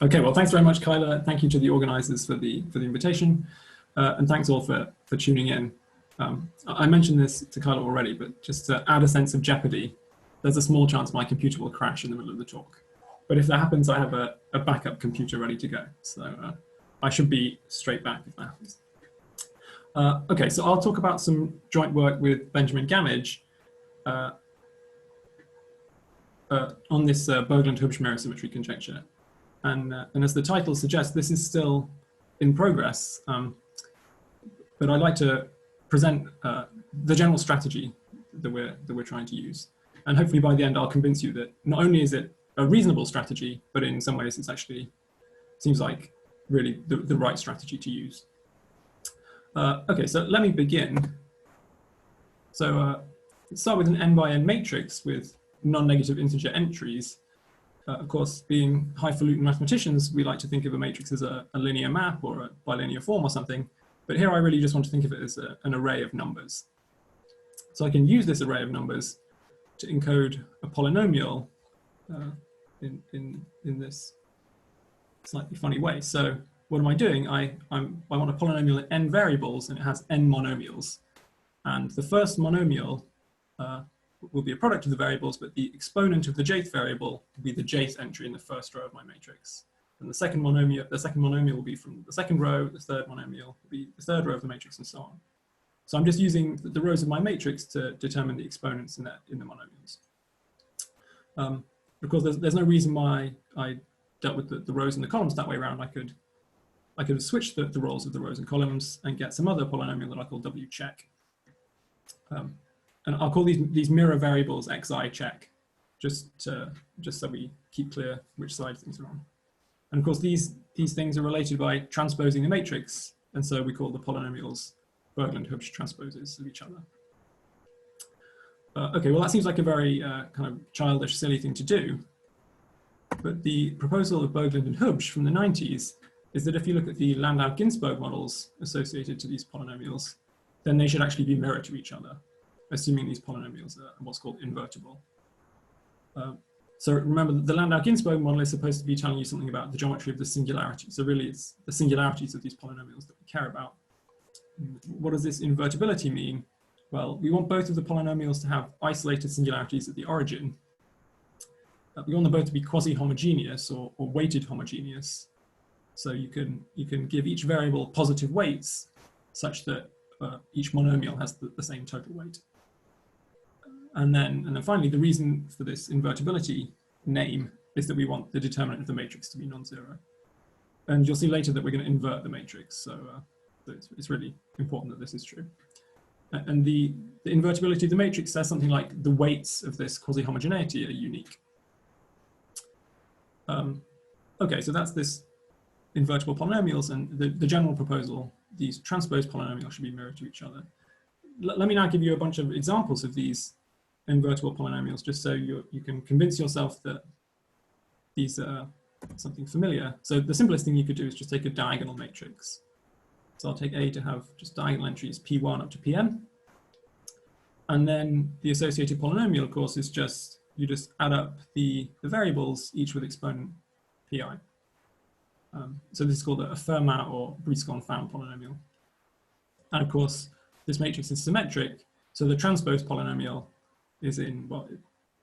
Okay, well, thanks very much, Kyla. Thank you to the organizers for the invitation, and thanks all for tuning in. I mentioned this to Kyla already, but just to add a sense of jeopardy, there's a small chance my computer will crash in the middle of the talk. But if that happens, I have a backup computer ready to go. So I should be straight back if that happens. Okay, so I'll talk about some joint work with Benjamin Gammage on this Berglund-Hübsch mirror symmetry conjecture. And as the title suggests, this is still in progress, but I'd like to present the general strategy that we're trying to use. And hopefully by the end, I'll convince you that not only is it a reasonable strategy, but in some ways it's actually seems like really the right strategy to use. Okay, so let me begin. So let's start with an n by n matrix with non-negative integer entries. Of course, being highfalutin mathematicians, we like to think of a matrix as a linear map or a bilinear form or something. But here I really just want to think of it as an array of numbers. So I can use this array of numbers to encode a polynomial in this slightly funny way. So what am I doing? I want a polynomial in n variables, and it has n monomials. And the first monomial will be a product of the variables, but the exponent of the jth variable will be the jth entry in the first row of my matrix. And the second monomial will be from the second row, the third monomial will be the third row of the matrix, and so on. So I'm just using the rows of my matrix to determine the exponents in the monomials. Of course, there's no reason why I dealt with the rows and the columns that way around. I could have switched the roles of the rows and columns and get some other polynomial that I call w check. And I'll call these mirror variables xi check, just so we keep clear which side things are on. And of course, these things are related by transposing the matrix, and so we call the polynomials Berglund-Hübsch transposes of each other. Okay, well, that seems like a very kind of childish, silly thing to do. But the proposal of Berglund and Hübsch from the 90s is that if you look at the Landau-Ginzburg models associated to these polynomials, then they should actually be mirror to each other, assuming these polynomials are what's called invertible. So remember, the Landau-Ginzburg model is supposed to be telling you something about the geometry of the singularity. So really, it's the singularities of these polynomials that we care about. What does this invertibility mean? Well, we want both of the polynomials to have isolated singularities at the origin. We want them both to be quasi-homogeneous or weighted homogeneous. So you can give each variable positive weights such that each monomial has the same total weight. And then finally, the reason for this invertibility name is that we want the determinant of the matrix to be non-zero. And you'll see later that we're going to invert the matrix. So it's really important that this is true. And the invertibility of the matrix says something like the weights of this quasi-homogeneity are unique. Okay, so that's this invertible polynomials, and the general proposal, these transpose polynomials should be mirrored to each other. Let me now give you a bunch of examples of these invertible polynomials, just so you can convince yourself that these are something familiar. So the simplest thing you could do is just take a diagonal matrix. So I'll take A to have just diagonal entries P1 up to Pn. And then the associated polynomial, of course, is just, you just add up the variables, each with exponent Pi. So this is called a Fermat or Briscoe-Found polynomial. And of course, this matrix is symmetric. So the transpose polynomial is in, well,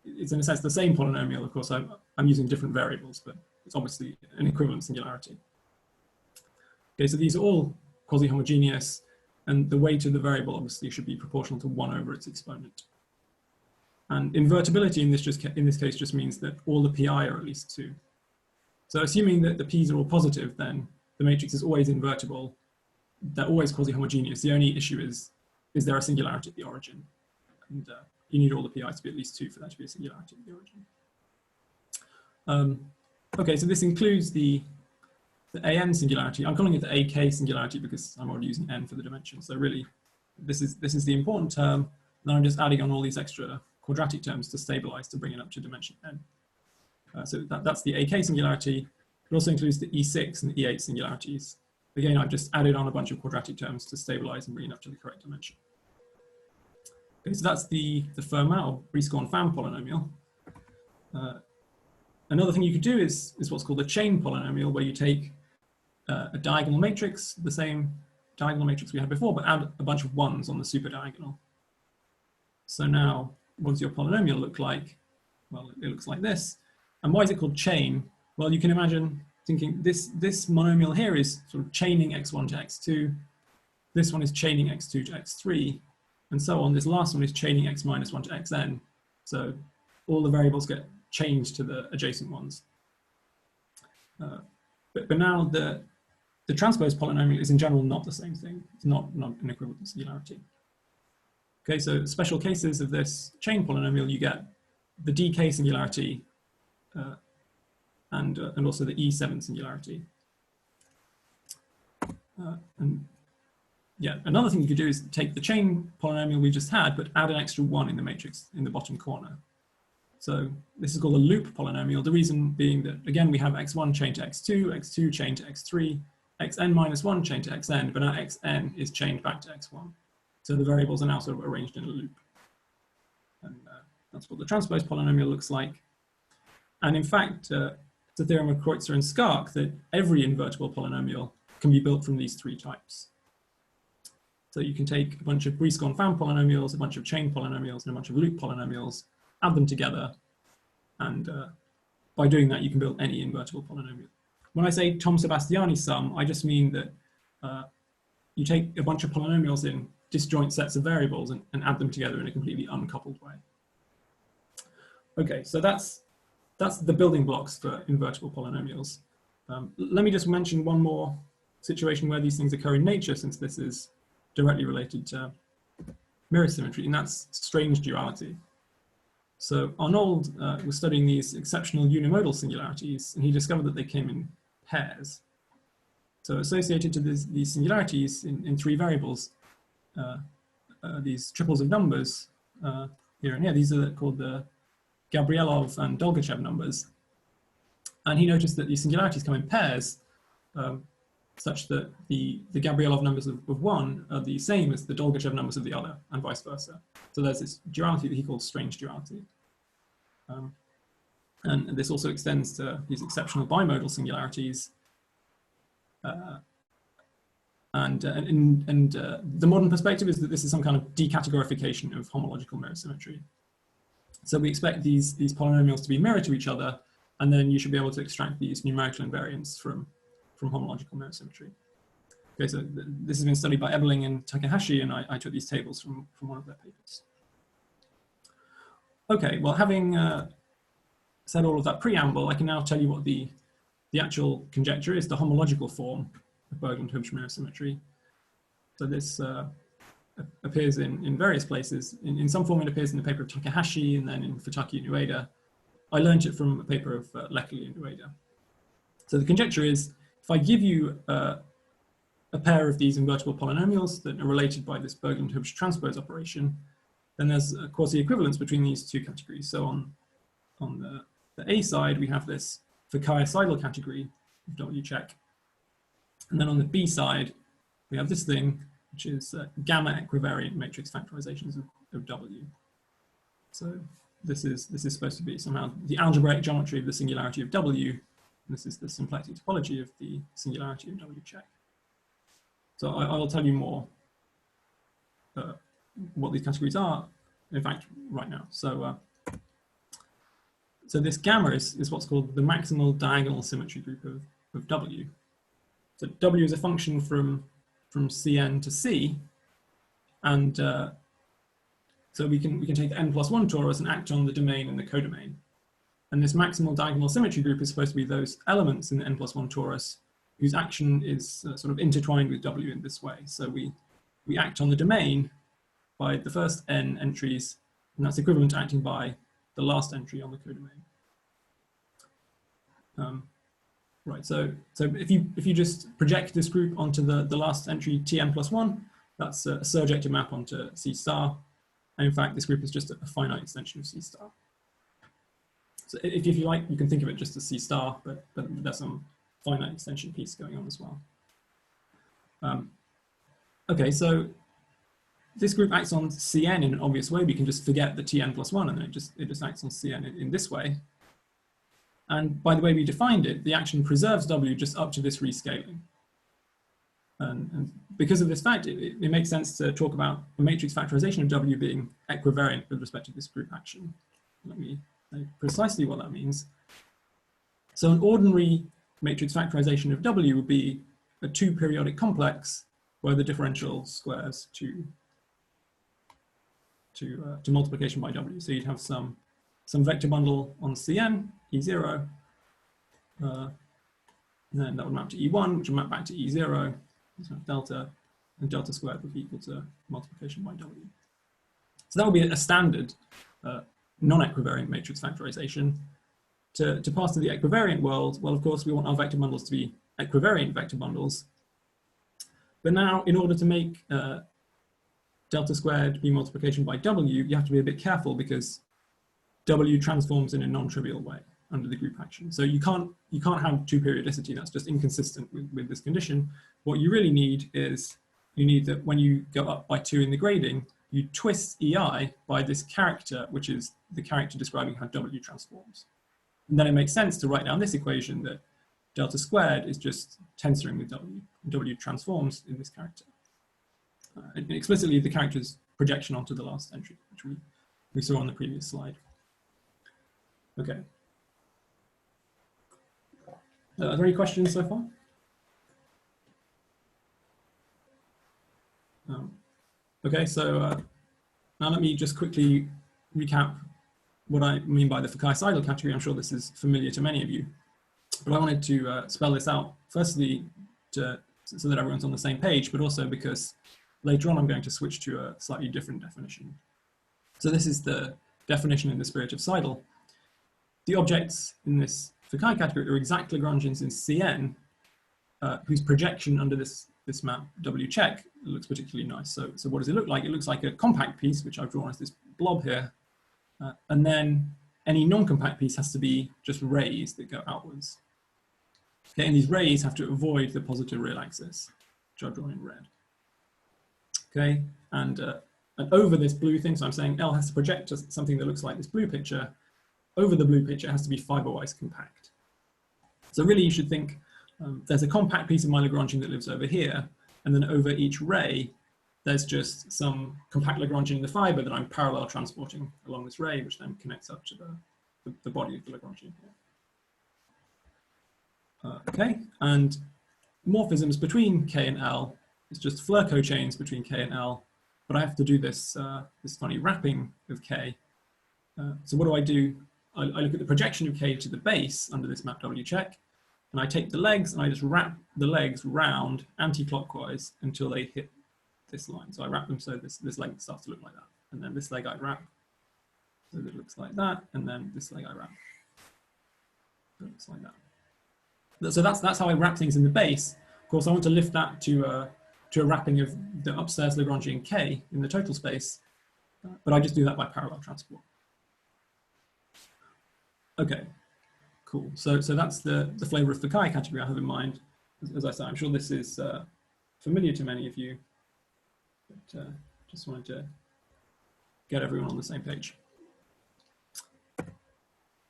it's in a sense the same polynomial. Of course, I'm using different variables, but it's obviously an equivalent singularity. Okay, so these are all quasi-homogeneous, and the weight of the variable obviously should be proportional to 1 over its exponent. And invertibility in this case just means that all the pi are at least 2. So assuming that the p's are all positive, then the matrix is always invertible. They're always quasi-homogeneous. The only issue is there a singularity at the origin? And you need all the pi's to be at least 2 for that to be a singularity at the origin. Okay, so this includes the an singularity. I'm calling it the ak singularity because I'm already using n for the dimension. So really, this is the important term. Then I'm just adding on all these extra quadratic terms to stabilize to bring it up to dimension n. So that's the AK singularity. It also includes the E6 and the E8 singularities. Again, I've just added on a bunch of quadratic terms to stabilize and bring it up to the correct dimension. Okay, so that's the Fermat or Briscoe-Found polynomial. Another thing you could do is what's called a chain polynomial, where you take a diagonal matrix, the same diagonal matrix we had before, but add a bunch of ones on the superdiagonal. So now, what does your polynomial look like? Well, it looks like this. And why is it called chain? Well, you can imagine thinking this monomial here is sort of chaining x1 to x2. This one is chaining x2 to x3, and so on. This last one is chaining x minus 1 to xn. So all the variables get changed to the adjacent ones. But now the transpose polynomial is in general not the same thing. It's not an equivalent singularity. Okay, so special cases of this chain polynomial, you get the dk singularity and also the E7 singularity. And yeah, another thing you could do is take the chain polynomial we just had, but add an extra 1 in the matrix in the bottom corner. So this is called a loop polynomial. The reason being that, again, we have x1 chained to x2, x2 chained to x3, xn minus 1 chained to xn, but now xn is chained back to x1. So the variables are now sort of arranged in a loop. And that's what the transpose polynomial looks like. And in fact, the theorem of Kreutzer and Skark that every invertible polynomial can be built from these 3 types. So you can take a bunch of Brieskorn-Found polynomials, a bunch of chain polynomials, and a bunch of loop polynomials, add them together, and by doing that, you can build any invertible polynomial. When I say Tom Sebastiani sum, I just mean that you take a bunch of polynomials in disjoint sets of variables and add them together in a completely uncoupled way. Okay, so that's the building blocks for invertible polynomials. Let me just mention one more situation where these things occur in nature, since this is directly related to mirror symmetry, and that's strange duality. So Arnold was studying these exceptional unimodal singularities, and he discovered that they came in pairs. So associated to these singularities in 3 variables, these triples of numbers here and here, these are called the Gabrielov and Dolgachev numbers. And he noticed that these singularities come in pairs, such that the Gabrielov numbers of one are the same as the Dolgachev numbers of the other, and vice versa. So there's this duality that he called strange duality. And this also extends to these exceptional bimodal singularities. The modern perspective is that this is some kind of decategorification of homological mirror symmetry. So we expect these polynomials to be mirror to each other, and then you should be able to extract these numerical invariants from homological mirror symmetry. Okay, so this has been studied by Eberling and Takahashi, and I took these tables from one of their papers. Okay, well, having said all of that preamble, I can now tell you what the actual conjecture is, the homological form of Berglund-Hübsch mirror symmetry. So this appears in various places. In some form, it appears in the paper of Takahashi, and then in Futaki and Ueda. I learned it from a paper of Leckerli and Ueda. So the conjecture is, if I give you a pair of these invertible polynomials that are related by this Berglund-Hübsch transpose operation, then there's a quasi-equivalence between these 2 categories. So on the A side, we have this Fukaya-Seidel category of W check. And then on the B side, we have this thing, which is gamma equivariant matrix factorisations of W. So this is supposed to be somehow the algebraic geometry of the singularity of W. And this is the symplectic topology of the singularity of W check. So I will tell you more what these categories are, in fact, right now. So this gamma is what's called the maximal diagonal symmetry group of W. So W is a function from Cn to C, and so we can take the n+1 torus and act on the domain and the codomain. And this maximal diagonal symmetry group is supposed to be those elements in the n+1 torus whose action is sort of intertwined with W in this way. So we act on the domain by the first n entries, and that's equivalent to acting by the last entry on the codomain. Right, so if you just project this group onto the last entry Tn+1, that's a surjective map onto C star. And in fact, this group is just a finite extension of C star. So if you like, you can think of it just as C star, but there's some finite extension piece going on as well. Okay, so this group acts on Cn in an obvious way. We can just forget the Tn+1, and then it just acts on Cn in this way. And by the way we defined it, the action preserves W just up to this rescaling. And because of this fact, it makes sense to talk about a matrix factorization of W being equivariant with respect to this group action. Let me say precisely what that means. So an ordinary matrix factorization of W would be a two-periodic complex where the differential squares to multiplication by W. So you'd have some vector bundle on Cn, E0, and then that would map to E1, which would map back to E0, so delta, and delta squared would be equal to multiplication by W. So that would be a standard non-equivariant matrix factorization. To pass to the equivariant world, well, of course, we want our vector bundles to be equivariant vector bundles. But now, in order to make delta squared be multiplication by W, you have to be a bit careful because W transforms in a non-trivial way under the group action. So you can't have two periodicity. That's just inconsistent with this condition. What you really need is you need that when you go up by 2 in the grading, you twist EI by this character, which is the character describing how W transforms. And then it makes sense to write down this equation that delta squared is just tensoring with W. And W transforms in this character. Explicitly, the character's projection onto the last entry, which we saw on the previous slide. Okay. Are there any questions so far? Okay, so now let me just quickly recap what I mean by the Fukaya-Seidel category. I'm sure this is familiar to many of you, but I wanted to spell this out, firstly, so that everyone's on the same page, but also because later on I'm going to switch to a slightly different definition. So this is the definition in the spirit of Seidel. The objects in this Fukaya category are exact Lagrangians in Cn, whose projection under this map W check looks particularly nice. So what does it look like? It looks like a compact piece, which I've drawn as this blob here. And then any non-compact piece has to be just rays that go outwards. Okay, and these rays have to avoid the positive real axis, which I've drawn in red. Okay, and over this blue thing, so I'm saying L has to project to something that looks like this blue picture. Over the blue picture, it has to be fiber-wise compact. So really you should think there's a compact piece of my Lagrangian that lives over here, and then over each ray, there's just some compact Lagrangian in the fiber that I'm parallel transporting along this ray, which then connects up to the body of the Lagrangian here. Okay, and morphisms between K and L is just Floer cochains between K and L, but I have to do this, this funny wrapping of K. So what do? I look at the projection of K to the base under this map W check, and I take the legs and I just wrap the legs round anti-clockwise until they hit this line. So I wrap them so this leg starts to look like that. And then this leg I wrap so that it looks like that. And then this leg I wrap so it looks like that. So that's how I wrap things in the base. Of course, I want to lift that to a wrapping of the upstairs Lagrangian K in the total space. But I just do that by parallel transport. Okay, cool. So that's the flavor of Fukaya category I have in mind. As I say, I'm sure this is familiar to many of you, but just wanted to get everyone on the same page.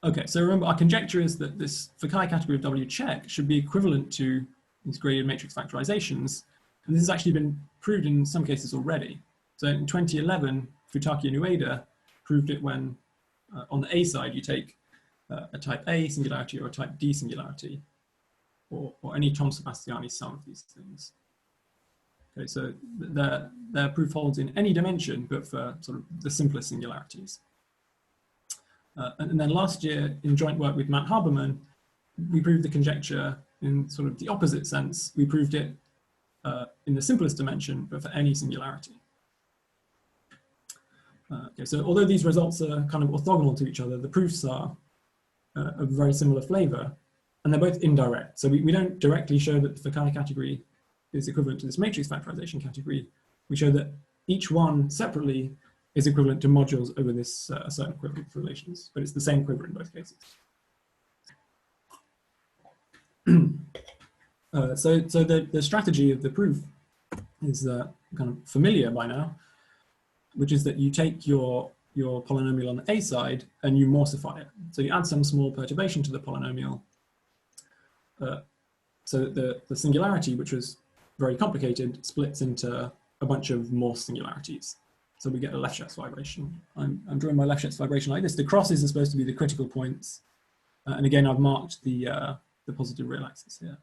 Okay, so remember our conjecture is that this Fukaya category of W check should be equivalent to these graded matrix factorizations, and this has actually been proved in some cases already. So in 2011, Futaki and Ueda proved it when on the A side you take a type A singularity or a type D singularity, or any Tom-Sebastiani sum of these things. Okay, so their proof holds in any dimension, but for sort of the simplest singularities. And then last year, in joint work with Matt Haberman, we proved the conjecture in sort of the opposite sense. We proved it in the simplest dimension, but for any singularity. Okay, so although these results are kind of orthogonal to each other, the proofs are of very similar flavor, and they're both indirect. So we don't directly show that the Fukaya category is equivalent to this matrix factorization category. We show that each one separately is equivalent to modules over this certain equivalent relations, but it's the same quiver in both cases. So the strategy of the proof is kind of familiar by now, which is that you take your your polynomial on the A side and you morphify it. So you add some small perturbation to the polynomial so that the singularity, which was very complicated, splits into a bunch of Morse singularities. So we get a Lefschetz vibration. I'm drawing my Lefschetz vibration like this. The crosses are supposed to be the critical points. And again, I've marked the positive real axis here.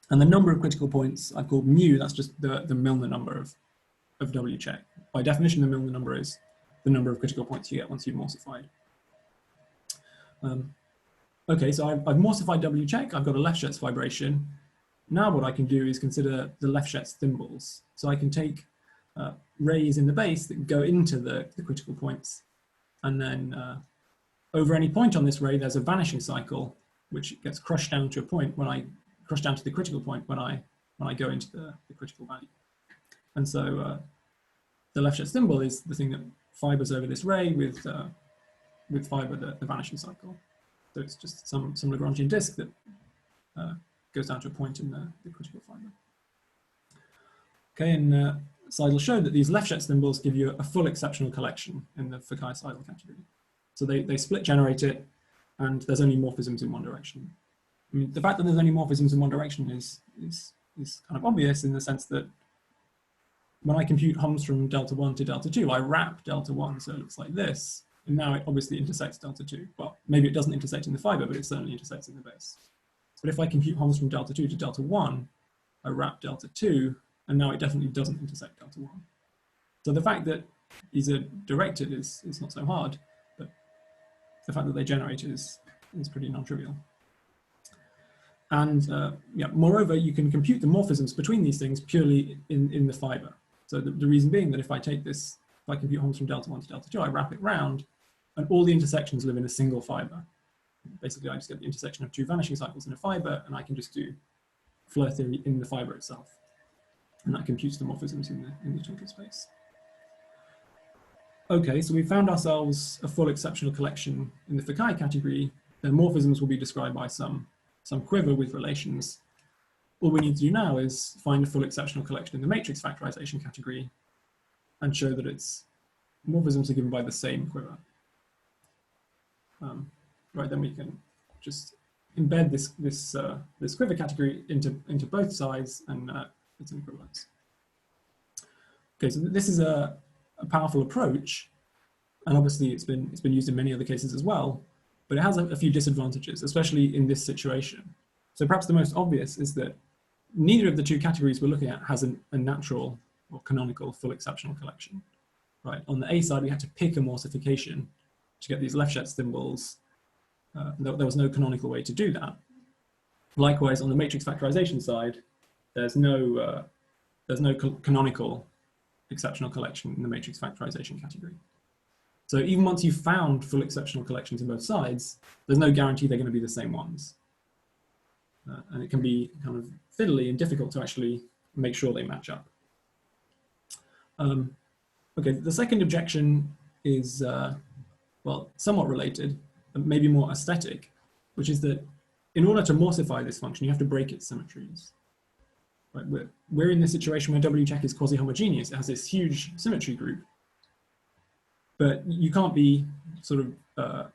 And the number of critical points I've called mu. That's just the Milnor number of W check. By definition, the Milnor number is the number of critical points you get once you've morphified. Okay, so I've morphified W check. I've got a Lefschetz vibration. Now what I can do is consider the Lefschetz thimbles. So I can take rays in the base that go into the critical points. And then over any point on this ray, there's a vanishing cycle, which gets crushed down to a point when I crush down to the critical point when I go into the critical value. And so the Lefschetz thimble is the thing that fibers over this ray with fiber the vanishing cycle. So it's just some Lagrangian disk that goes down to a point in the critical fiber. Okay, and Seidel showed that these Lefschetz thimbles give you a full exceptional collection in the Fukaya-Seidel category. So they split generate it, and there's only morphisms in one direction. I mean, the fact that there's only morphisms in one direction is kind of obvious in the sense that when I compute hums from delta 1 to delta 2, I wrap delta 1 so it looks like this, and now it obviously intersects delta 2. Well, maybe it doesn't intersect in the fiber, but it certainly intersects in the base. But if I compute hums from delta 2 to delta 1, I wrap delta 2, and now it definitely doesn't intersect delta 1. So the fact that these are directed is not so hard, but the fact that they generate is pretty non-trivial. And yeah, moreover, you can compute the morphisms between these things purely in the fiber. So the reason being that if I take this, if I compute hums from delta 1 to delta 2, I wrap it round, and all the intersections live in a single fiber. Basically, I just get the intersection of two vanishing cycles in a fiber, and I can just do Floer theory in the fiber itself. And that computes the morphisms in the total space. Okay, so we found ourselves a full exceptional collection in the Fukaya category. The morphisms will be described by some quiver with relations. All we need to do now is find a full exceptional collection in the matrix factorization category and show that its morphisms are given by the same quiver. Right, then we can just embed this quiver category into both sides and its equivalence. Okay, so this is a powerful approach, and obviously it's been used in many other cases as well, but it has a few disadvantages, especially in this situation. So perhaps the most obvious is that neither of the two categories we're looking at has a natural or canonical full exceptional collection. Right, on the A side, we had to pick a morphification to get these Lefschetz thimbles. There was no canonical way to do that. Likewise, on the matrix factorization side, there's no canonical exceptional collection in the matrix factorization category. So even once you've found full exceptional collections in both sides, there's no guarantee they're going to be the same ones. And it can be kind of fiddly and difficult to actually make sure they match up. Okay, the second objection is, well, somewhat related, but maybe more aesthetic, which is that in order to morphify this function, you have to break its symmetries. Right? We're in this situation where W check is quasi-homogeneous. It has this huge symmetry group, but you can't be sort of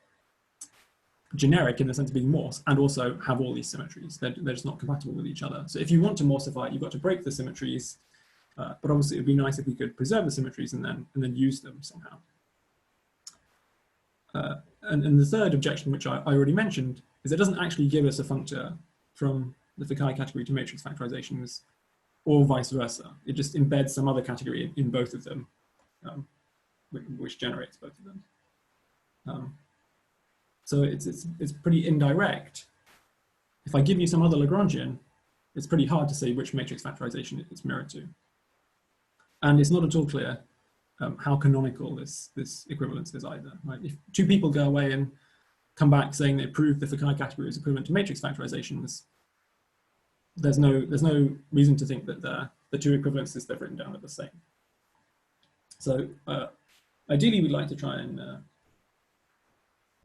generic in the sense of being Morse and also have all these symmetries. They're just not compatible with each other. So if you want to morphify it, you've got to break the symmetries, but obviously it would be nice if we could preserve the symmetries and then use them somehow. And the third objection, which I already mentioned, is it doesn't actually give us a functor from the Fukaya category to matrix factorizations or vice versa. It just embeds some other category in both of them, which generates both of them. So it's pretty indirect. If I give you some other Lagrangian, it's pretty hard to say which matrix factorization it's mirrored to. And it's not at all clear how canonical this equivalence is either. Right? If two people go away and come back saying they proved the Fukaya category is equivalent to matrix factorizations, there's no reason to think that the two equivalences they've written down are the same. So ideally, we'd like to try and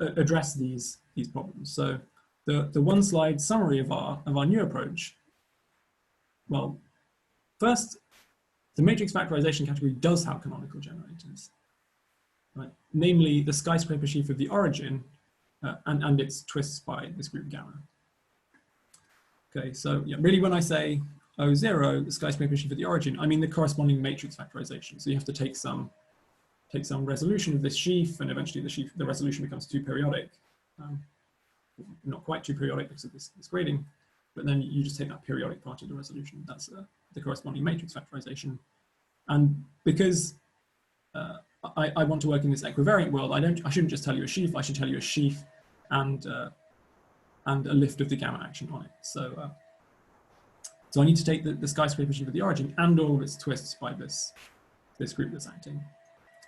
address these problems. So the one slide summary of our new approach. Well, first, the matrix factorization category does have canonical generators. right? Namely the skyscraper sheaf of the origin and its twists by this group gamma. Okay, so yeah, really when I say O0, the skyscraper sheaf of the origin, I mean the corresponding matrix factorization. So you have to take some resolution of this sheaf, and eventually the resolution becomes too periodic. Not quite too periodic because of this grading, but then you just take that periodic part of the resolution. That's the corresponding matrix factorization. And because I want to work in this equivariant world, I shouldn't just tell you a sheaf. I should tell you a sheaf and a lift of the gamma action on it. So I need to take the skyscraper sheaf of the origin and all of its twists by this group that's acting.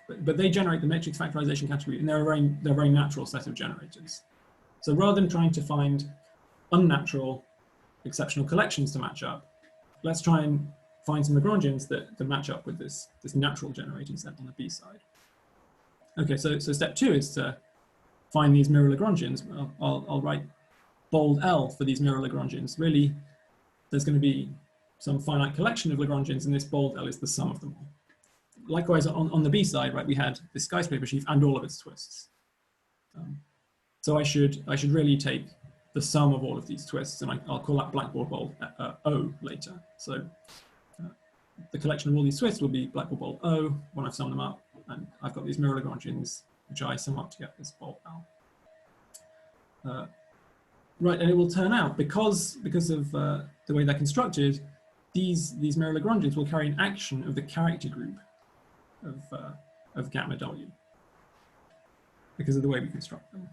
But they generate the matrix factorization category, and they're a very natural set of generators. So rather than trying to find unnatural exceptional collections to match up, let's try and find some Lagrangians that match up with this natural generating set on the B side. Okay, so step 2 is to find these mirror Lagrangians. I'll write bold L for these mirror Lagrangians. Really, there's going to be some finite collection of Lagrangians, and this bold L is the sum of them all. Likewise, on the B side, right, we had this skyscraper sheaf and all of its twists. So I should really take the sum of all of these twists, and I'll call that blackboard bold O later. So the collection of all these twists will be blackboard bold O when I've summed them up, and I've got these mirror Lagrangians, which I sum up to get this bold L. Right, and it will turn out, because of the way they're constructed, these mirror Lagrangians will carry an action of the character group of gamma W, because of the way we construct them.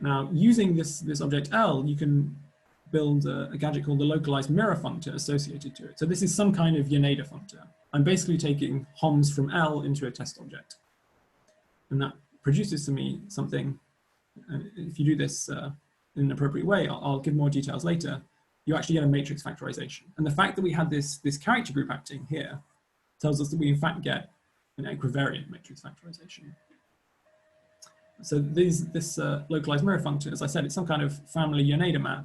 Now, using this object L, you can build a gadget called the localized mirror functor associated to it. So this is some kind of Yaneda functor. I'm basically taking HOMs from L into a test object. And that produces to me something, and if you do this in an appropriate way, I'll give more details later, you actually get a matrix factorization. And the fact that we had this character group acting here tells us that we in fact get an equivariant matrix factorization. So this localized mirror functor, as I said, it's some kind of family Yaneda map,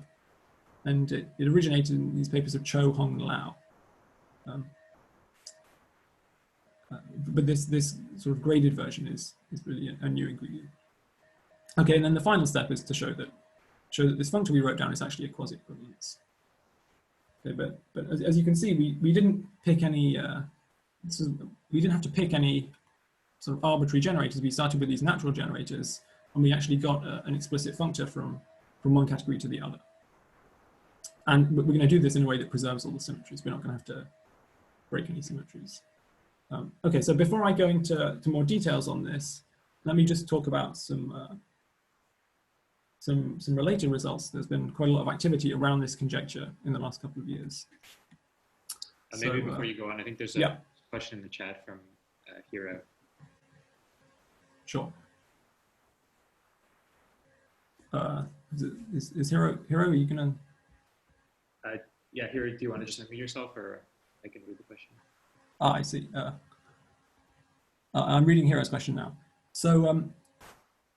and it originated in these papers of Cho, Hong, and Lau. But this sort of graded version is really a new ingredient. Okay, and then the final step is to show that this functor we wrote down is actually a quasi-equivalence. Okay, but as you can see, we didn't pick any. We didn't have to pick any sort of arbitrary generators. We started with these natural generators, and we actually got an explicit functor from one category to the other. And we're going to do this in a way that preserves all the symmetries. We're not going to have to break any symmetries. Okay, so before I go into more details on this, let me just talk about some related results. There's been quite a lot of activity around this conjecture in the last couple of years. Maybe before you go on, I think there's a question in the chat from Hiro. Sure. Is Hiro, are you gonna? Yeah, Hiro, do you want to just unmute yourself, or I can read the question? Ah, I see. I'm reading Hiro's question now. So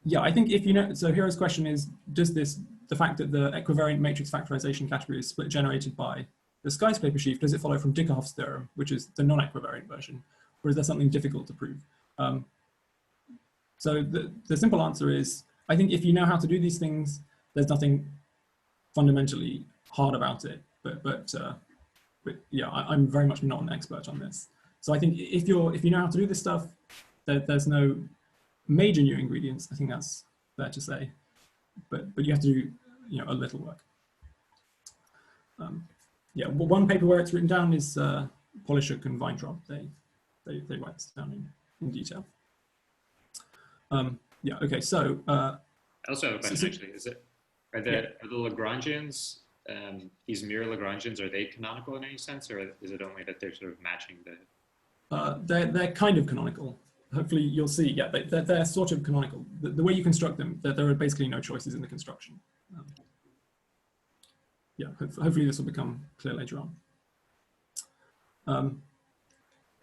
yeah, I think if you know, so Hiro's question is, does the fact that the equivariant matrix factorization category is split generated by the skyscraper sheaf, does it follow from Dykcerhoff's theorem, which is the non-equivariant version, or is there something difficult to prove? So the simple answer is, I think if you know how to do these things, there's nothing fundamentally hard about it. But yeah, I'm very much not an expert on this. So I think if you know how to do this stuff, there's no major new ingredients. I think that's fair to say. But you have to do a little work. Yeah, one paper where it's written down is Polishuk and Weintraub. They write this down in detail. Yeah. Okay. So I also have a question. Actually, are the Lagrangians, these mirror Lagrangians, are they canonical in any sense, or is it only that they're sort of matching the? They're kind of canonical. Hopefully, you'll see. Yeah, they're sort of canonical. The way you construct them, there are basically no choices in the construction. Yeah. Hopefully, this will become clear later on.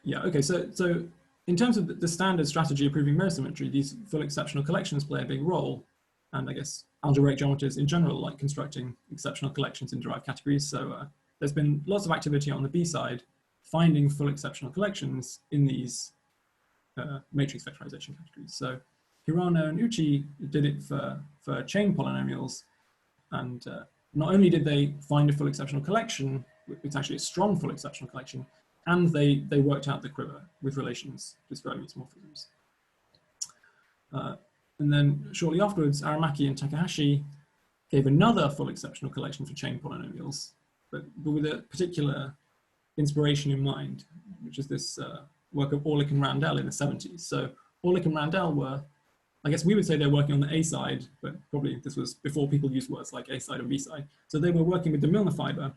Yeah. Okay. So in terms of the standard strategy of proving mirror symmetry, these full exceptional collections play a big role. And I guess algebraic geometers in general like constructing exceptional collections in derived categories. So there's been lots of activity on the B side, finding full exceptional collections in these matrix factorization categories. So Hirano and Uchi did it for chain polynomials, and not only did they find a full exceptional collection, it's actually a strong full exceptional collection, and they worked out the quiver with relations describing its morphisms. And then shortly afterwards, Aramaki and Takahashi gave another full exceptional collection for chain polynomials, but with a particular inspiration in mind, which is this work of Orlik and Randell in the 70s. So Orlik and Randell were, I guess we would say they're working on the A side, but probably this was before people used words like A side or B side. So they were working with the Milnor fiber,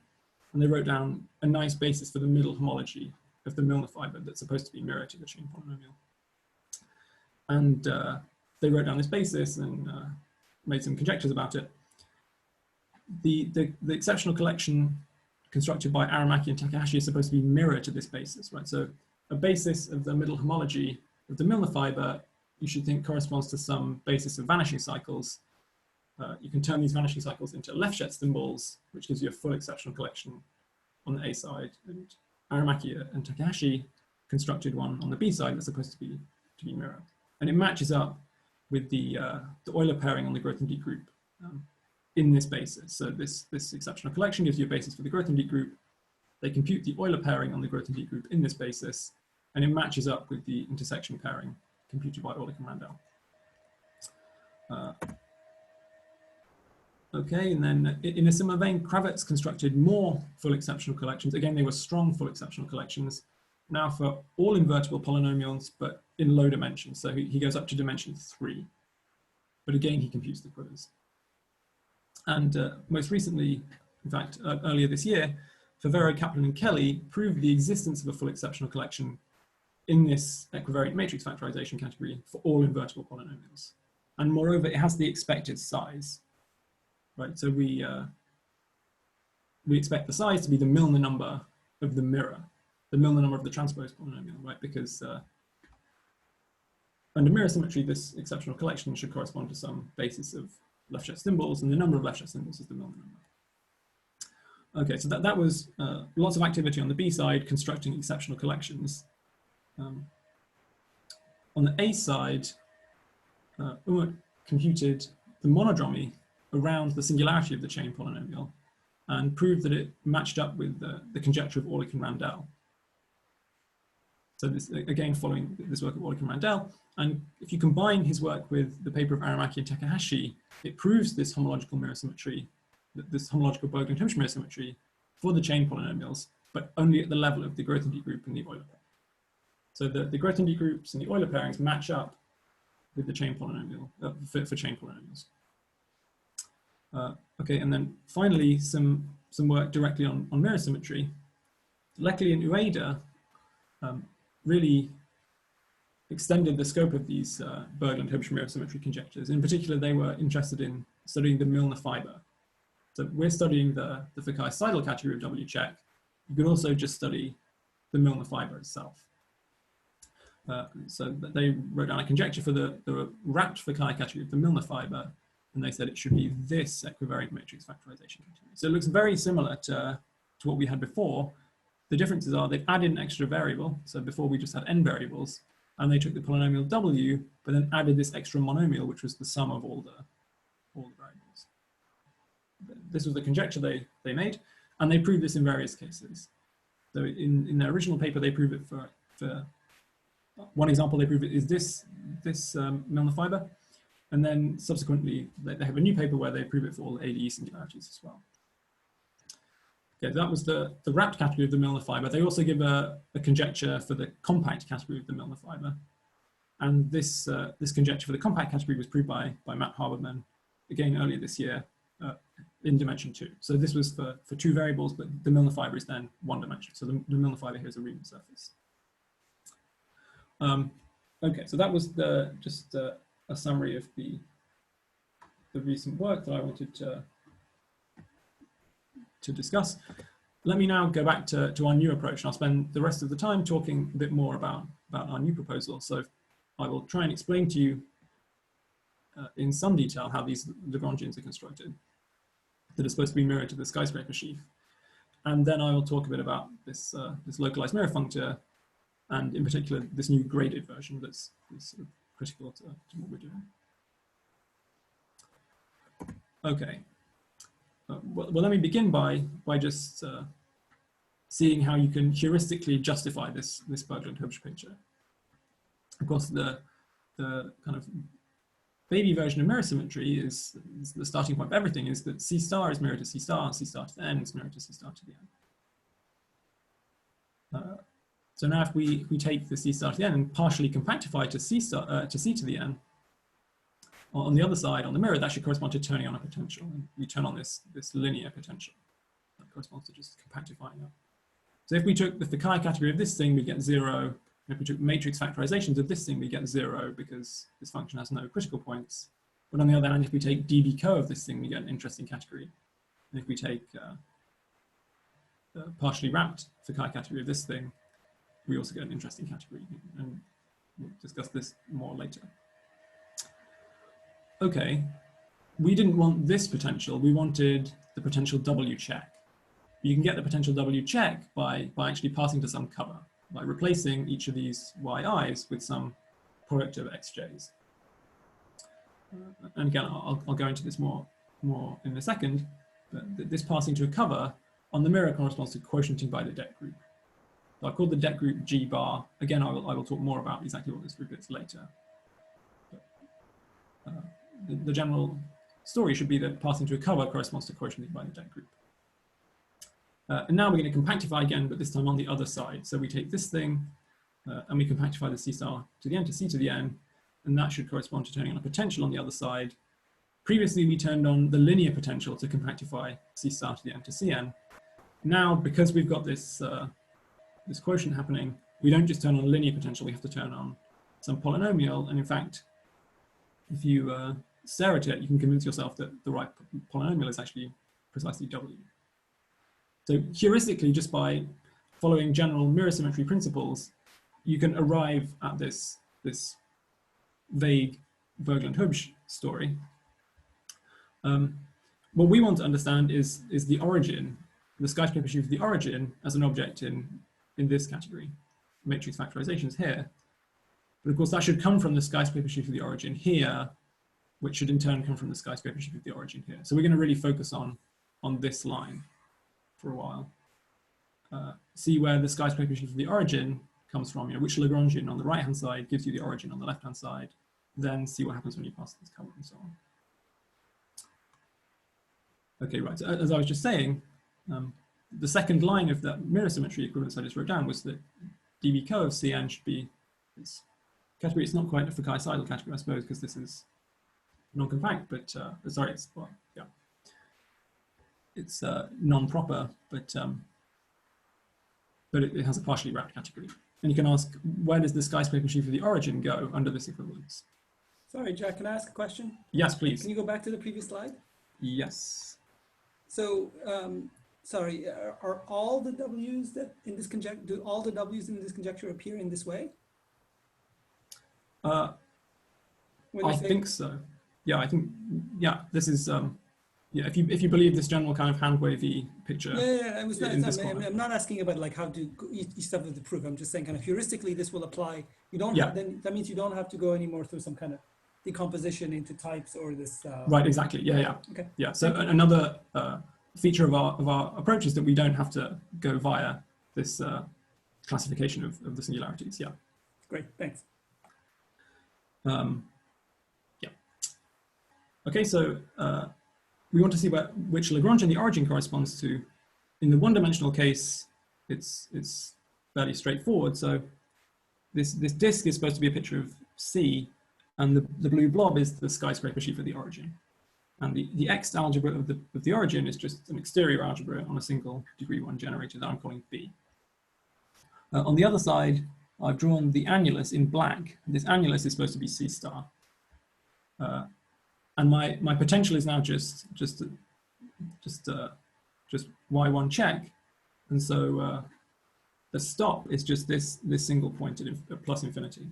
and they wrote down a nice basis for the middle homology of the Milnor fiber that's supposed to be mirror to the chain polynomial. And they wrote down this basis and made some conjectures about it. The exceptional collection constructed by Aramaki and Takahashi is supposed to be mirror to this basis, right? So a basis of the middle homology of the Milnor fiber, you should think corresponds to some basis of vanishing cycles. You can turn these vanishing cycles into Lefschetz symbols, which gives you a full exceptional collection on the A side. And Aramaki and Takahashi constructed one on the B side that's supposed to be mirror. And it matches up with the Euler pairing on the Grothendieck group in this basis. So this exceptional collection gives you a basis for the Grothendieck group. They compute the Euler pairing on the Grothendieck group in this basis, and it matches up with the intersection pairing computed by Orlik and Randell. Okay, and then in a similar vein, Kravitz constructed more full exceptional collections. Again, they were strong full exceptional collections, now for all invertible polynomials, but in low dimensions. So he goes up to dimension 3. But again, he computes the quivers. And most recently, in fact, earlier this year, Favero, Kaplan, and Kelly proved the existence of a full exceptional collection in this equivariant matrix factorization category for all invertible polynomials. And moreover, it has the expected size, right? So we expect the size to be the Milnor number of the mirror, the Milnor number of the transpose polynomial, right? Because under mirror symmetry, this exceptional collection should correspond to some basis of Lefschetz symbols, and the number of Lefschetz symbols is the Milnor number. Okay, so that was lots of activity on the B side, constructing exceptional collections. On the A side, Umut computed the monodromy around the singularity of the chain polynomial and proved that it matched up with the conjecture of Orlik and Randell. So this, again, following this work of Orlik and Randell, and if you combine his work with the paper of Aramaki and Takahashi, it proves this homological mirror symmetry, this homological Berglund-Hübsch mirror symmetry for the chain polynomials, but only at the level of the Grothendieck group and the Euler pair. So the Grothendieck groups and the Euler pairings match up with the chain polynomial, for chain polynomials. Okay, and then finally, some work directly on mirror symmetry. Leckley and Ueda really extended the scope of these Berglund-Hübsch mirror symmetry conjectures. In particular, they were interested in studying the Milnor fiber. So we're studying the Fukaya-Seidel category of W check. You could also just study the Milnor fiber itself. So they wrote down a conjecture for the wrapped Fukaya category of the Milnor fiber, and they said it should be this equivariant matrix factorization category. So it looks very similar to what we had before. The differences are they've added an extra variable. So before we just had n variables, and they took the polynomial w, but then added this extra monomial, which was the sum of all the variables. This was the conjecture they made, and they proved this in various cases. So in their original paper, they prove it for one example. They prove it is this Milnor fiber, and then subsequently they have a new paper where they prove it for all ADE singularities as well. Okay, that was the wrapped category of the Milnor fiber. They also give a conjecture for the compact category of the Milnor fiber, and this conjecture for the compact category was proved by Matt Haberman again earlier this year in dimension 2. So this was for 2 variables, but the Milnor fiber is then 1 dimension. So the Milnor fiber here is a Riemann surface. Okay, so that was just a summary of the recent work that I wanted to discuss. Let me now go back to our new approach, and I'll spend the rest of the time talking a bit more about our new proposal. So I will try and explain to you in some detail how these Lagrangians are constructed that are supposed to be mirrored to the skyscraper sheaf. And then I will talk a bit about this localized mirror functor and in particular, this new graded version that's sort of critical to what we're doing. Okay. Well, let me begin by just seeing how you can heuristically justify this Berglund-Hübsch picture. Of course, the kind of baby version of mirror symmetry is the starting point of everything is that C star is mirrored to C star, and C star to the n is mirrored to C star to the n. So now if we take the C star to the n and partially compactify to C star to C to the n, on the other side, on the mirror, that should correspond to turning on a potential. And we turn on this linear potential. That corresponds to just compactifying up. So if we took the Fukaya category of this thing, we get 0. If we took matrix factorizations of this thing, we get 0 because this function has no critical points. But on the other hand, if we take dB co of this thing, we get an interesting category. And if we take the partially wrapped Fukaya category of this thing, we also get an interesting category. And we'll discuss this more later. Okay, we didn't want this potential. We wanted the potential W check. You can get the potential W check by actually passing to some cover, by replacing each of these yi's with some product of xj's. And again, I'll go into this more in a second, but this passing to a cover on the mirror corresponds to quotienting by the deck group. So I've called the deck group G bar. Again, I will talk more about exactly what this group is later. But, the general story should be that passing to a cover corresponds to quotienting by the deck group. And now we're going to compactify again, but this time on the other side. So we take this thing and we compactify the C star to the n to C to the n, and that should correspond to turning on a potential on the other side. Previously, we turned on the linear potential to compactify C star to the n to Cn. Now, because we've got this, this quotient happening, we don't just turn on a linear potential, we have to turn on some polynomial. And in fact, if you stare at it, you can convince yourself that the right polynomial is actually precisely W. So heuristically, just by following general mirror symmetry principles, you can arrive at this vague Berglund-Hübsch story. What we want to understand is the origin, the skyscraper sheaf of the origin as an object in this category, matrix factorizations here. But of course, that should come from the skyscraper sheaf of the origin here, which should in turn come from the skyscraper sheaf of the origin here. So we're going to really focus on this line for a while. See where the skyscraper sheaf of the origin comes from, which Lagrangian on the right-hand side gives you the origin on the left-hand side, then see what happens when you pass this cover and so on. Okay, right, so as I was just saying, the second line of that mirror symmetry equivalence I just wrote down was that dB co of Cn should be this category. It's not quite a Fukaya-Seidel category, I suppose, because this is non-compact, but sorry, it's, well, yeah. It's non-proper, but it has a partially wrapped category. And you can ask, where does the skyscraper sheaf of the origin go under this equivalence? Sorry, Jack, can I ask a question? Yes, please. Can you go back to the previous slide? Yes. So, sorry, are all the W's that in this conjecture, do all the W's in this conjecture appear in this way? I think so. Yeah, I think, yeah, this is, yeah, if you believe this general kind of hand wavy picture. Yeah, I was not, I'm not asking about like how to each step of the proof. I'm just saying kind of heuristically this will apply. You don't have, then that means you don't have to go anymore through some kind of decomposition into types or this. Right, exactly. Yeah. Okay. Yeah. So another feature of our approach is that we don't have to go via this classification of the singularities. Yeah. Great. Thanks. Yeah. Okay. So. We want to see which Lagrangian the origin corresponds to. In the one-dimensional case, it's fairly straightforward. So this disk is supposed to be a picture of C, and the blue blob is the skyscraper sheaf of the origin. And the X algebra of the origin is just an exterior algebra on a single degree 1 generator that I'm calling B. On the other side, I've drawn the annulus in black. This annulus is supposed to be C star. And my potential is now just y1 check, and so the stop is just this single point at plus infinity.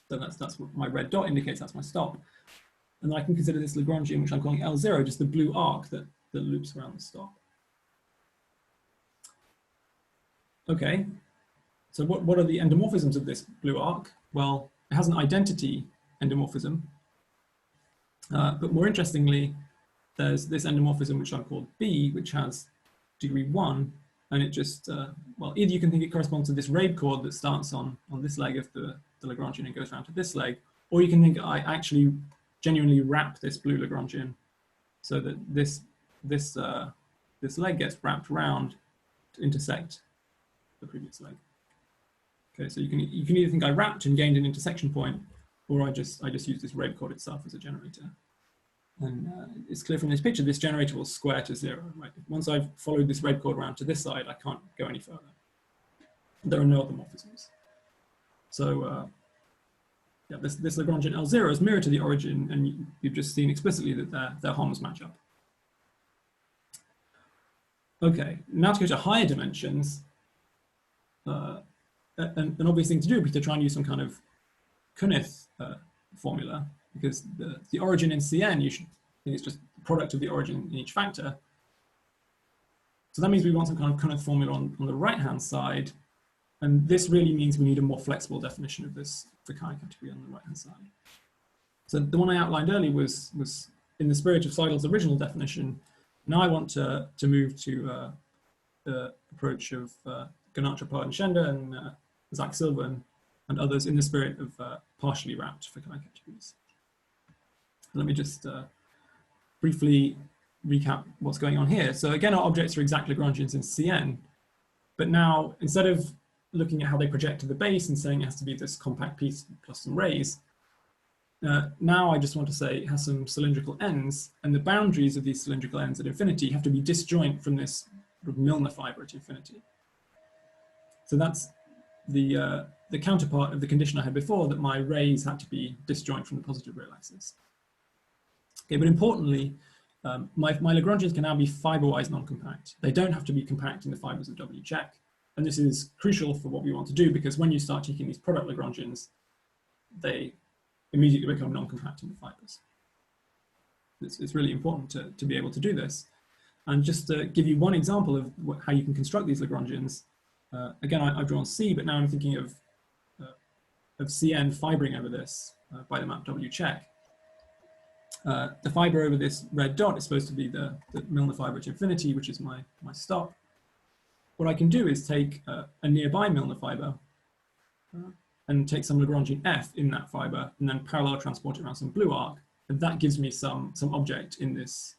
So that's what my red dot indicates. That's my stop, and then I can consider this Lagrangian, which I'm calling L0, just the blue arc that loops around the stop. Okay, So what are the endomorphisms of this blue arc? Well, it has an identity endomorphism. But more interestingly, there's this endomorphism which I've called B, which has degree 1. And it just, well, either you can think it corresponds to this RAID chord that starts on this leg of the Lagrangian and goes around to this leg, or you can think I actually genuinely wrap this blue Lagrangian so that this leg gets wrapped around to intersect the previous leg. Okay, so you can either think I wrapped and gained an intersection point, or I just use this RAID chord itself as a generator. And it's clear from this picture, this generator will square to 0. Right? Once I've followed this RAID chord around to this side, I can't go any further. There are no other morphisms. So yeah, this Lagrangian L0 is mirrored to the origin, and you've just seen explicitly that their HOMs match up. Okay, now to go to higher dimensions, an obvious thing to do would be to try and use some kind of Kunith formula, because the origin in Cn, you should think it's just the product of the origin in each factor. So that means we want some kind of Kunith formula on the right-hand side, and this really means we need a more flexible definition of this Fukaya category on the right-hand side. So the one I outlined earlier was in the spirit of Seidel's original definition. Now I want to move to the approach of Gammage and Schender and Zach Silva and others in the spirit of partially wrapped Fukaya categories. Let me just briefly recap what's going on here. So again, our objects are exact Lagrangians in Cn, but now instead of looking at how they project to the base and saying it has to be this compact piece plus some rays, now I just want to say it has some cylindrical ends, and the boundaries of these cylindrical ends at infinity have to be disjoint from this sort of Milnor fiber at infinity. So that's the counterpart of the condition I had before, that my rays had to be disjoint from the positive real axis. Okay, but importantly, my Lagrangians can now be fiber-wise non-compact. They don't have to be compact in the fibers of W check. And this is crucial for what we want to do, because when you start taking these product Lagrangians, they immediately become non-compact in the fibers. It's really important to be able to do this. And just to give you one example of how you can construct these Lagrangians, again, I've drawn C, but now I'm thinking of Cn fibering over this by the map W check. The fiber over this red dot is supposed to be the Milnor fiber at infinity, which is my stop. What I can do is take a nearby Milnor fiber and take some Lagrangian F in that fiber, and then parallel transport it around some blue arc, and that gives me some object in this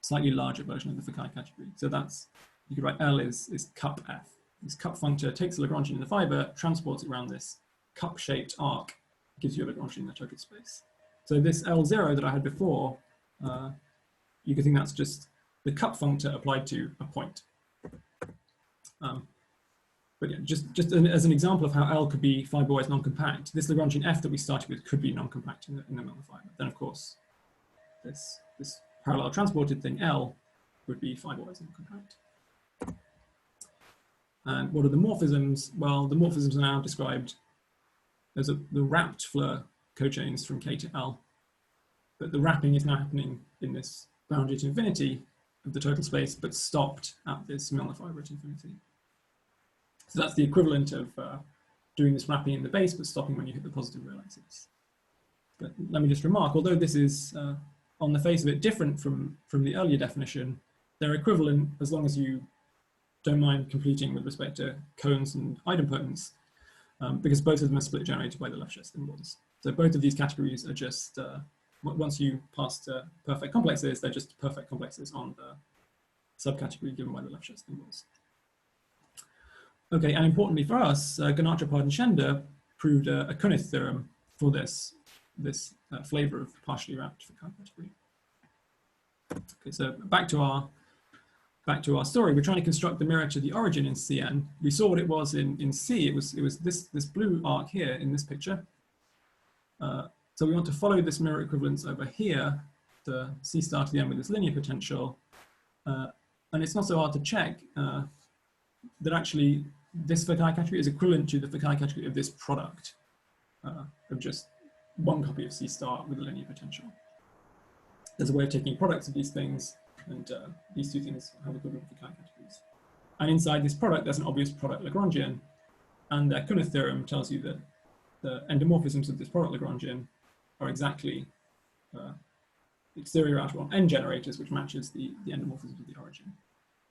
slightly larger version of the Fukaya category. So that's, you could write L is cup F. This cup functor takes a Lagrangian in the fiber, transports it around this cup-shaped arc, gives you a Lagrangian in the total space. So this L0 that I had before, you could think that's just the cup functor applied to a point. But yeah, just as an example of how L could be fiber-wise non-compact, this Lagrangian F that we started with could be non-compact in the Milnor fiber. Then of course, this parallel transported thing L would be fiber-wise non-compact. And what are the morphisms? Well, the morphisms are now described as the wrapped Floer cochains from K to L. But the wrapping is now happening in this boundary to infinity of the total space, but stopped at this Milnor fiber at infinity. So that's the equivalent of doing this wrapping in the base, but stopping when you hit the positive real axis. But let me just remark, although this is on the face of it different from the earlier definition, they're equivalent as long as you don't mind completing with respect to cones and idempotents, because both of them are split generated by the Lefschetz symbols. So both of these categories are just, once you pass to perfect complexes, they're just perfect complexes on the subcategory given by the Lefschetz symbols. Okay, and importantly for us, Gammage and Schender proved a Kunith theorem for this flavor of partially wrapped Fukaya category. Okay, so back to our story. We're trying to construct the mirror to the origin in Cn. We saw what it was in C. It was this blue arc here in this picture. So we want to follow this mirror equivalence over here to C star to the end with this linear potential. And it's not so hard to check that actually this Fukaya category is equivalent to the Fukaya category of this product of just one copy of C star with a linear potential. There's a way of taking products of these things, and these two things have equivalent Fukaya categories. And inside this product, there's an obvious product Lagrangian. And their Kunath theorem tells you that the endomorphisms of this product Lagrangian are exactly exterior algebra on n generators, which matches the endomorphisms of the origin.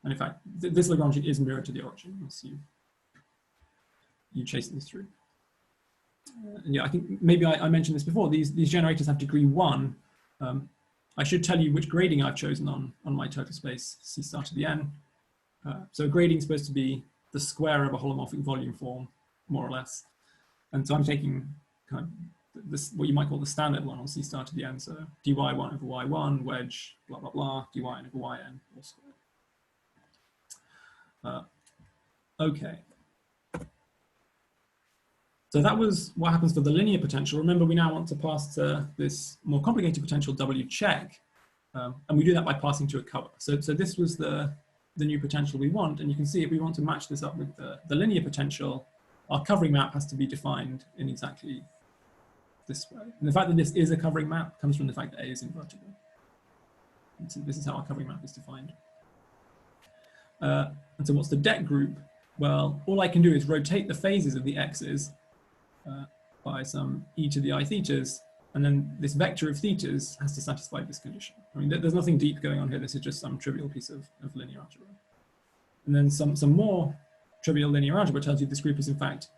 And in fact, this Lagrangian is mirrored to the origin once you chase this through. And yeah, I think maybe I mentioned this before. These generators have degree 1. I should tell you which grading I've chosen on my total space C star to the n. So grading is supposed to be the square of a holomorphic volume form, more or less. And so I'm taking kind of this, what you might call the standard one on C star to the n. So dy1 over y1, wedge, blah, blah, blah, dy over yn, all squared. Okay. So that was what happens for the linear potential. Remember, we now want to pass to this more complicated potential W check. And we do that by passing to a cover. So this was the new potential we want. And you can see if we want to match this up with the linear potential, our covering map has to be defined in exactly this way. And the fact that this is a covering map comes from the fact that A is invertible. And so this is how our covering map is defined. And so what's the det group? Well, all I can do is rotate the phases of the x's by some e to the I thetas, and then this vector of thetas has to satisfy this condition. I mean, there's nothing deep going on here. This is just some trivial piece of linear algebra. And then some more trivial linear algebra tells you this group is in fact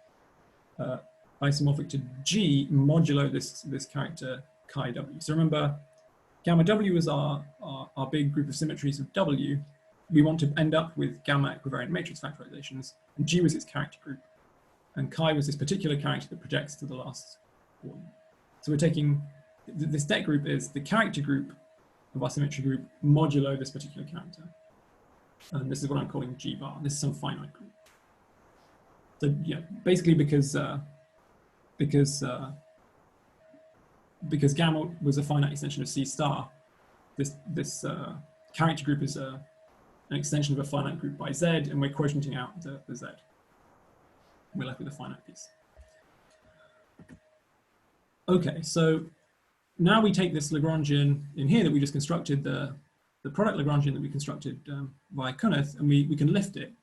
isomorphic to G modulo this character chi W. So remember, gamma W is our big group of symmetries of W. We want to end up with gamma equivariant matrix factorizations, and G was its character group. And chi was this particular character that projects to the last one. So we're taking, this det group is the character group of our symmetry group modulo this particular character. And this is what I'm calling G bar. This is some finite group. So yeah, basically because gamma was a finite extension of C star, this character group is an extension of a finite group by Z, and we're quotienting out the Z. We're left with a finite piece. Okay, so now we take this Lagrangian in here that we just constructed, the product Lagrangian that we constructed via Kunath, and we can lift it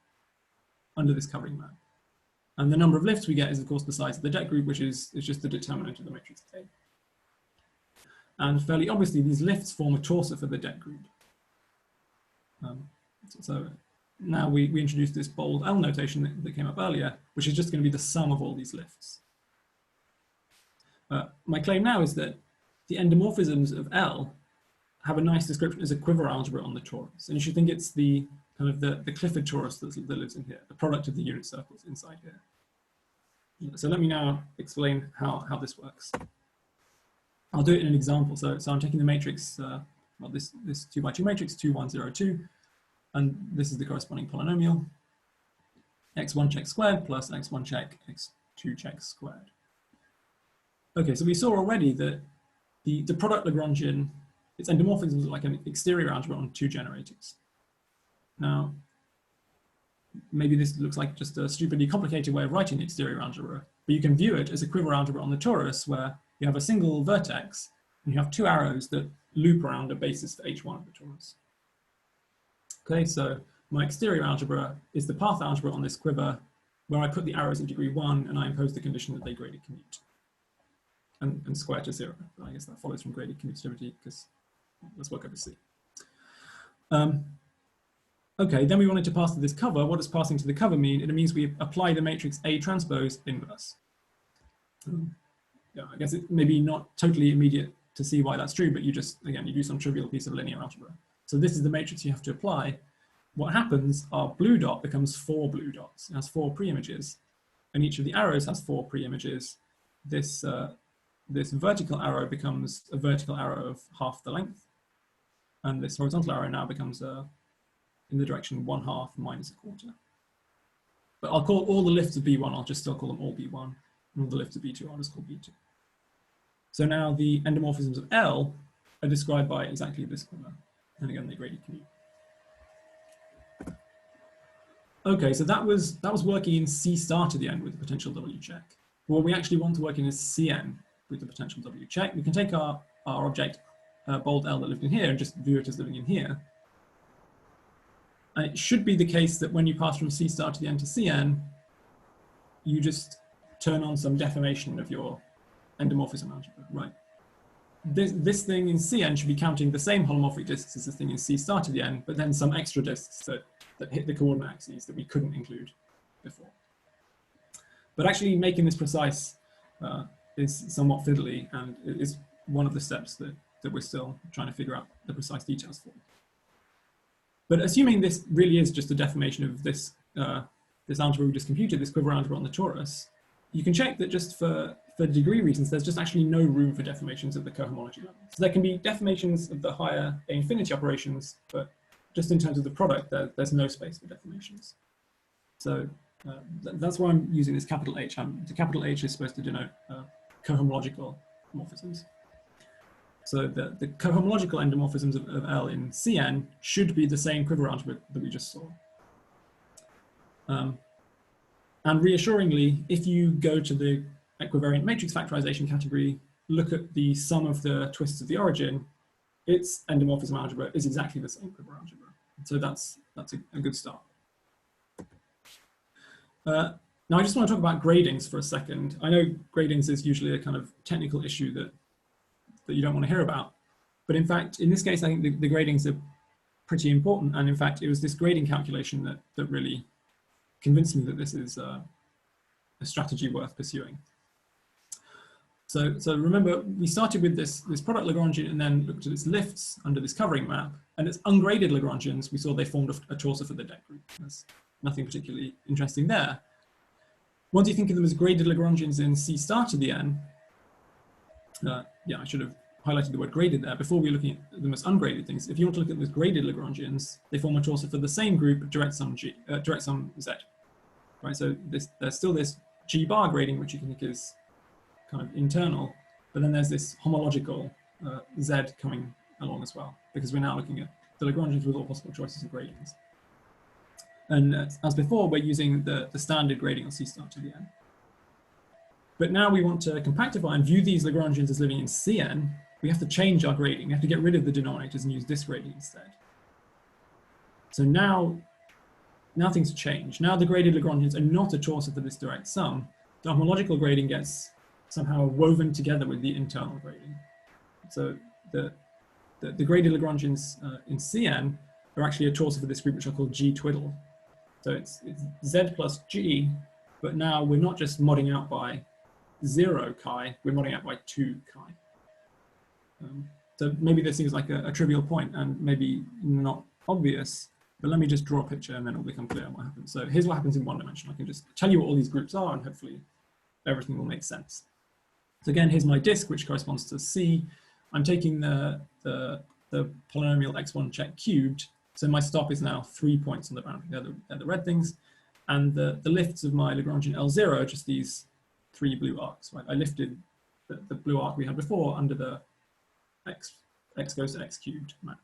under this covering map. And the number of lifts we get is, of course, the size of the det group, which is just the determinant of the matrix A. And fairly obviously, these lifts form a torsor for the det group. So now we introduce this bold L notation that came up earlier, which is just going to be the sum of all these lifts. My claim now is that the endomorphisms of L have a nice description as a quiver algebra on the torus. And you should think it's the kind of the Clifford torus that lives in here, the product of the unit circles inside here. So let me now explain how this works. I'll do it in an example. So I'm taking the matrix, well, this 2 by 2 matrix, 2, 1, 0, 2. And this is the corresponding polynomial, x1 check squared plus x1 check, x2 check squared. Okay, so we saw already that the product Lagrangian, its endomorphisms are like an exterior algebra on 2 generators. Now, maybe this looks like just a stupidly complicated way of writing the exterior algebra, but you can view it as a quiver algebra on the torus where you have a single vertex and you have 2 arrows that loop around a basis for H1 of the torus. Okay, so my exterior algebra is the path algebra on this quiver where I put the arrows in degree 1 and I impose the condition that they graded commute and square to 0. I guess that follows from graded commutativity because let's work over C. Okay, then we wanted to pass to this cover. What does passing to the cover mean? It means we apply the matrix A transpose inverse. Yeah, I guess it may be not totally immediate to see why that's true, but you just, again, you do some trivial piece of linear algebra. So this is the matrix you have to apply. What happens, our blue dot becomes 4 blue dots. It has 4 pre-images, and each of the arrows has 4 pre-images. This vertical arrow becomes a vertical arrow of half the length, and this horizontal arrow now becomes in the direction 1/2 minus 1/4. But I'll call all the lifts of B1, I'll just still call them all B1, and all the lifts of B2 I'll just call B2. So now the endomorphisms of L are described by exactly this quiver. And again, they graded commute. Okay, so that was working in C star to the n with the potential W check. What we actually want to work in is Cn with the potential W check. We can take our object, bold L that lived in here, and just view it as living in here. And it should be the case that when you pass from C star to the n to Cn, you just turn on some deformation of your endomorphism algebra, right? This thing in Cn should be counting the same holomorphic disks as this thing in C star to the n, but then some extra disks that hit the coordinate axes that we couldn't include before. But actually making this precise is somewhat fiddly, and it is one of the steps that we're still trying to figure out the precise details for. But assuming this really is just a deformation of this, this algebra we just computed, this quiver algebra on the torus, you can check that just for degree reasons, there's just actually no room for deformations at the cohomology level. So there can be deformations of the higher A infinity operations, but just in terms of the product, there's no space for deformations. So that's why I'm using this capital H. The capital H is supposed to denote cohomological morphisms. So the cohomological endomorphisms of L in Cn should be the same quiver algebra that we just saw. And reassuringly, if you go to the equivariant matrix factorization category, look at the sum of the twists of the origin, its endomorphism algebra is exactly the same quiver algebra. So that's a good start. Now I just want to talk about gradings for a second. I know gradings is usually a kind of technical issue that you don't want to hear about. But in fact, in this case, I think the gradings are pretty important. And in fact, it was this grading calculation that really convinced me that this is a strategy worth pursuing. So remember, we started with this product Lagrangian and then looked at its lifts under this covering map. And its ungraded Lagrangians, we saw they formed a torso for the deck group. There's nothing particularly interesting there. Once you think of them as graded Lagrangians in C star to the n, yeah, I should have highlighted the word graded there. Before we were looking at them as ungraded things, if you want to look at those graded Lagrangians, they form a torso for the same group, direct sum Z. Right, so there's still this G bar grading, which you can think is kind of internal, but then there's this homological Z coming along as well, because we're now looking at the Lagrangians with all possible choices of gradings. And as before, we're using the standard grading on C star to the n. But now we want to compactify and view these Lagrangians as living in Cn. We have to change our grading. We have to get rid of the denominators and use this grading instead. So now things change. Now the graded Lagrangians are not a torso for this direct sum. The homological grading gets somehow woven together with the internal grading. So the graded Lagrangians in Cn are actually a torso for this group, which are called G twiddle. So it's Z plus G, but now we're not just modding out by 0 chi, we're modding out by 2 chi. So maybe this seems like a trivial point and maybe not obvious, but let me just draw a picture and then it'll become clear what happens. So here's what happens in one dimension. I can just tell you what all these groups are and hopefully everything will make sense. So again, here's my disk, which corresponds to C. I'm taking the polynomial x1 check cubed. So my stop is now 3 points on the boundary. They're the red things. And the lifts of my Lagrangian L0 are just these 3 blue arcs. Right? I lifted the blue arc we had before under the x goes to x cubed map.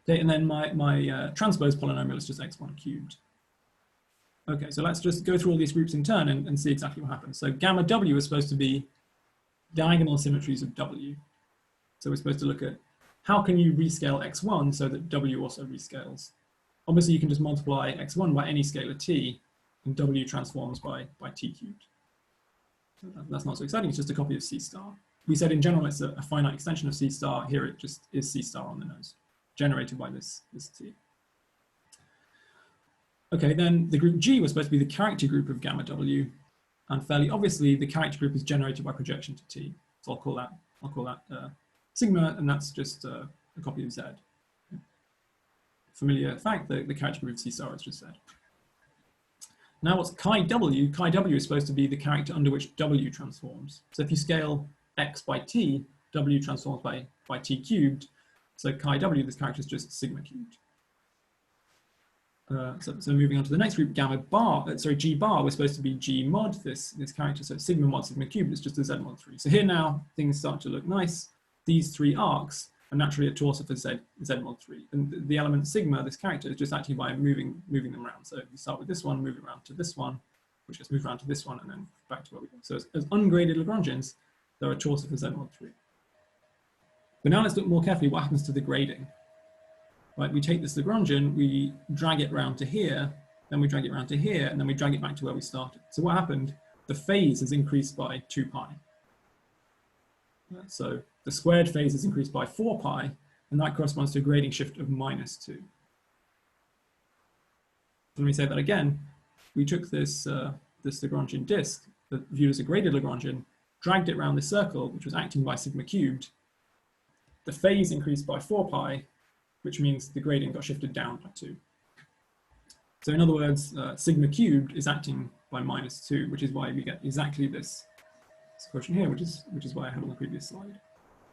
Okay, and then my transpose polynomial is just x1 cubed. Okay, so let's just go through all these groups in turn and see exactly what happens. So gamma W is supposed to be diagonal symmetries of W. So we're supposed to look at how can you rescale x1 so that W also rescales. Obviously, you can just multiply x1 by any scalar t, and W transforms by t cubed. So that's not so exciting, it's just a copy of C star. We said in general it's a finite extension of C star. Here it just is C star on the nose, generated by this t. Okay, then the group G was supposed to be the character group of gamma W, and fairly obviously the character group is generated by projection to T. So I'll call that sigma, and that's just a copy of Z. Familiar fact that the character group of C star is just Z. Now what's chi W? Chi W is supposed to be the character under which W transforms. So if you scale x by t, W transforms by t cubed. So chi W, this character is just sigma cubed. So moving on to the next group, G bar was supposed to be G mod this character. So sigma mod sigma cubed, it's just a Z mod 3. So here now things start to look nice. These 3 arcs are naturally a torso for Z mod 3. And the element sigma, this character, is just actually by moving them around. So you start with this one, move it around to this one, which gets moved around to this one, and then back to where we go. So as ungraded Lagrangians, they're a torso for Z mod 3. But now let's look more carefully what happens to the grading. right? We take this Lagrangian, we drag it round to here, then we drag it round to here, and then we drag it back to where we started. So what happened? The phase has increased by 2 pi. So the squared phase has increased by 4 pi, and that corresponds to a grading shift of -2. Let me say that again. We took this, this Lagrangian disk, that viewed as a graded Lagrangian, dragged it around the circle, which was acting by sigma cubed. The phase increased by 4 pi, which means the gradient got shifted down by 2. So in other words, sigma cubed is acting by -2, which is why we get exactly this quotient here, which is why I had on the previous slide.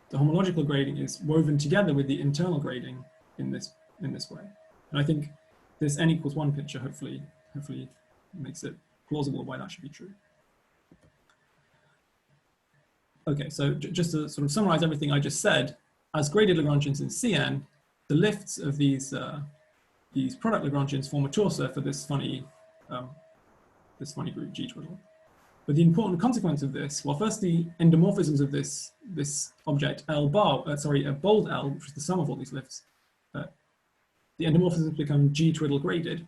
The homological grading is woven together with the internal grading in this way. And I think this n equals 1 picture hopefully makes it plausible why that should be true. Okay, so just to sort of summarize everything I just said, as graded Lagrangians in Cn, the lifts of these product Lagrangians form a torsor for this funny group G twiddle. But the important consequence of this, well, first the endomorphisms of this object L bar, a bold L, which is the sum of all these lifts, the endomorphisms become G twiddle graded.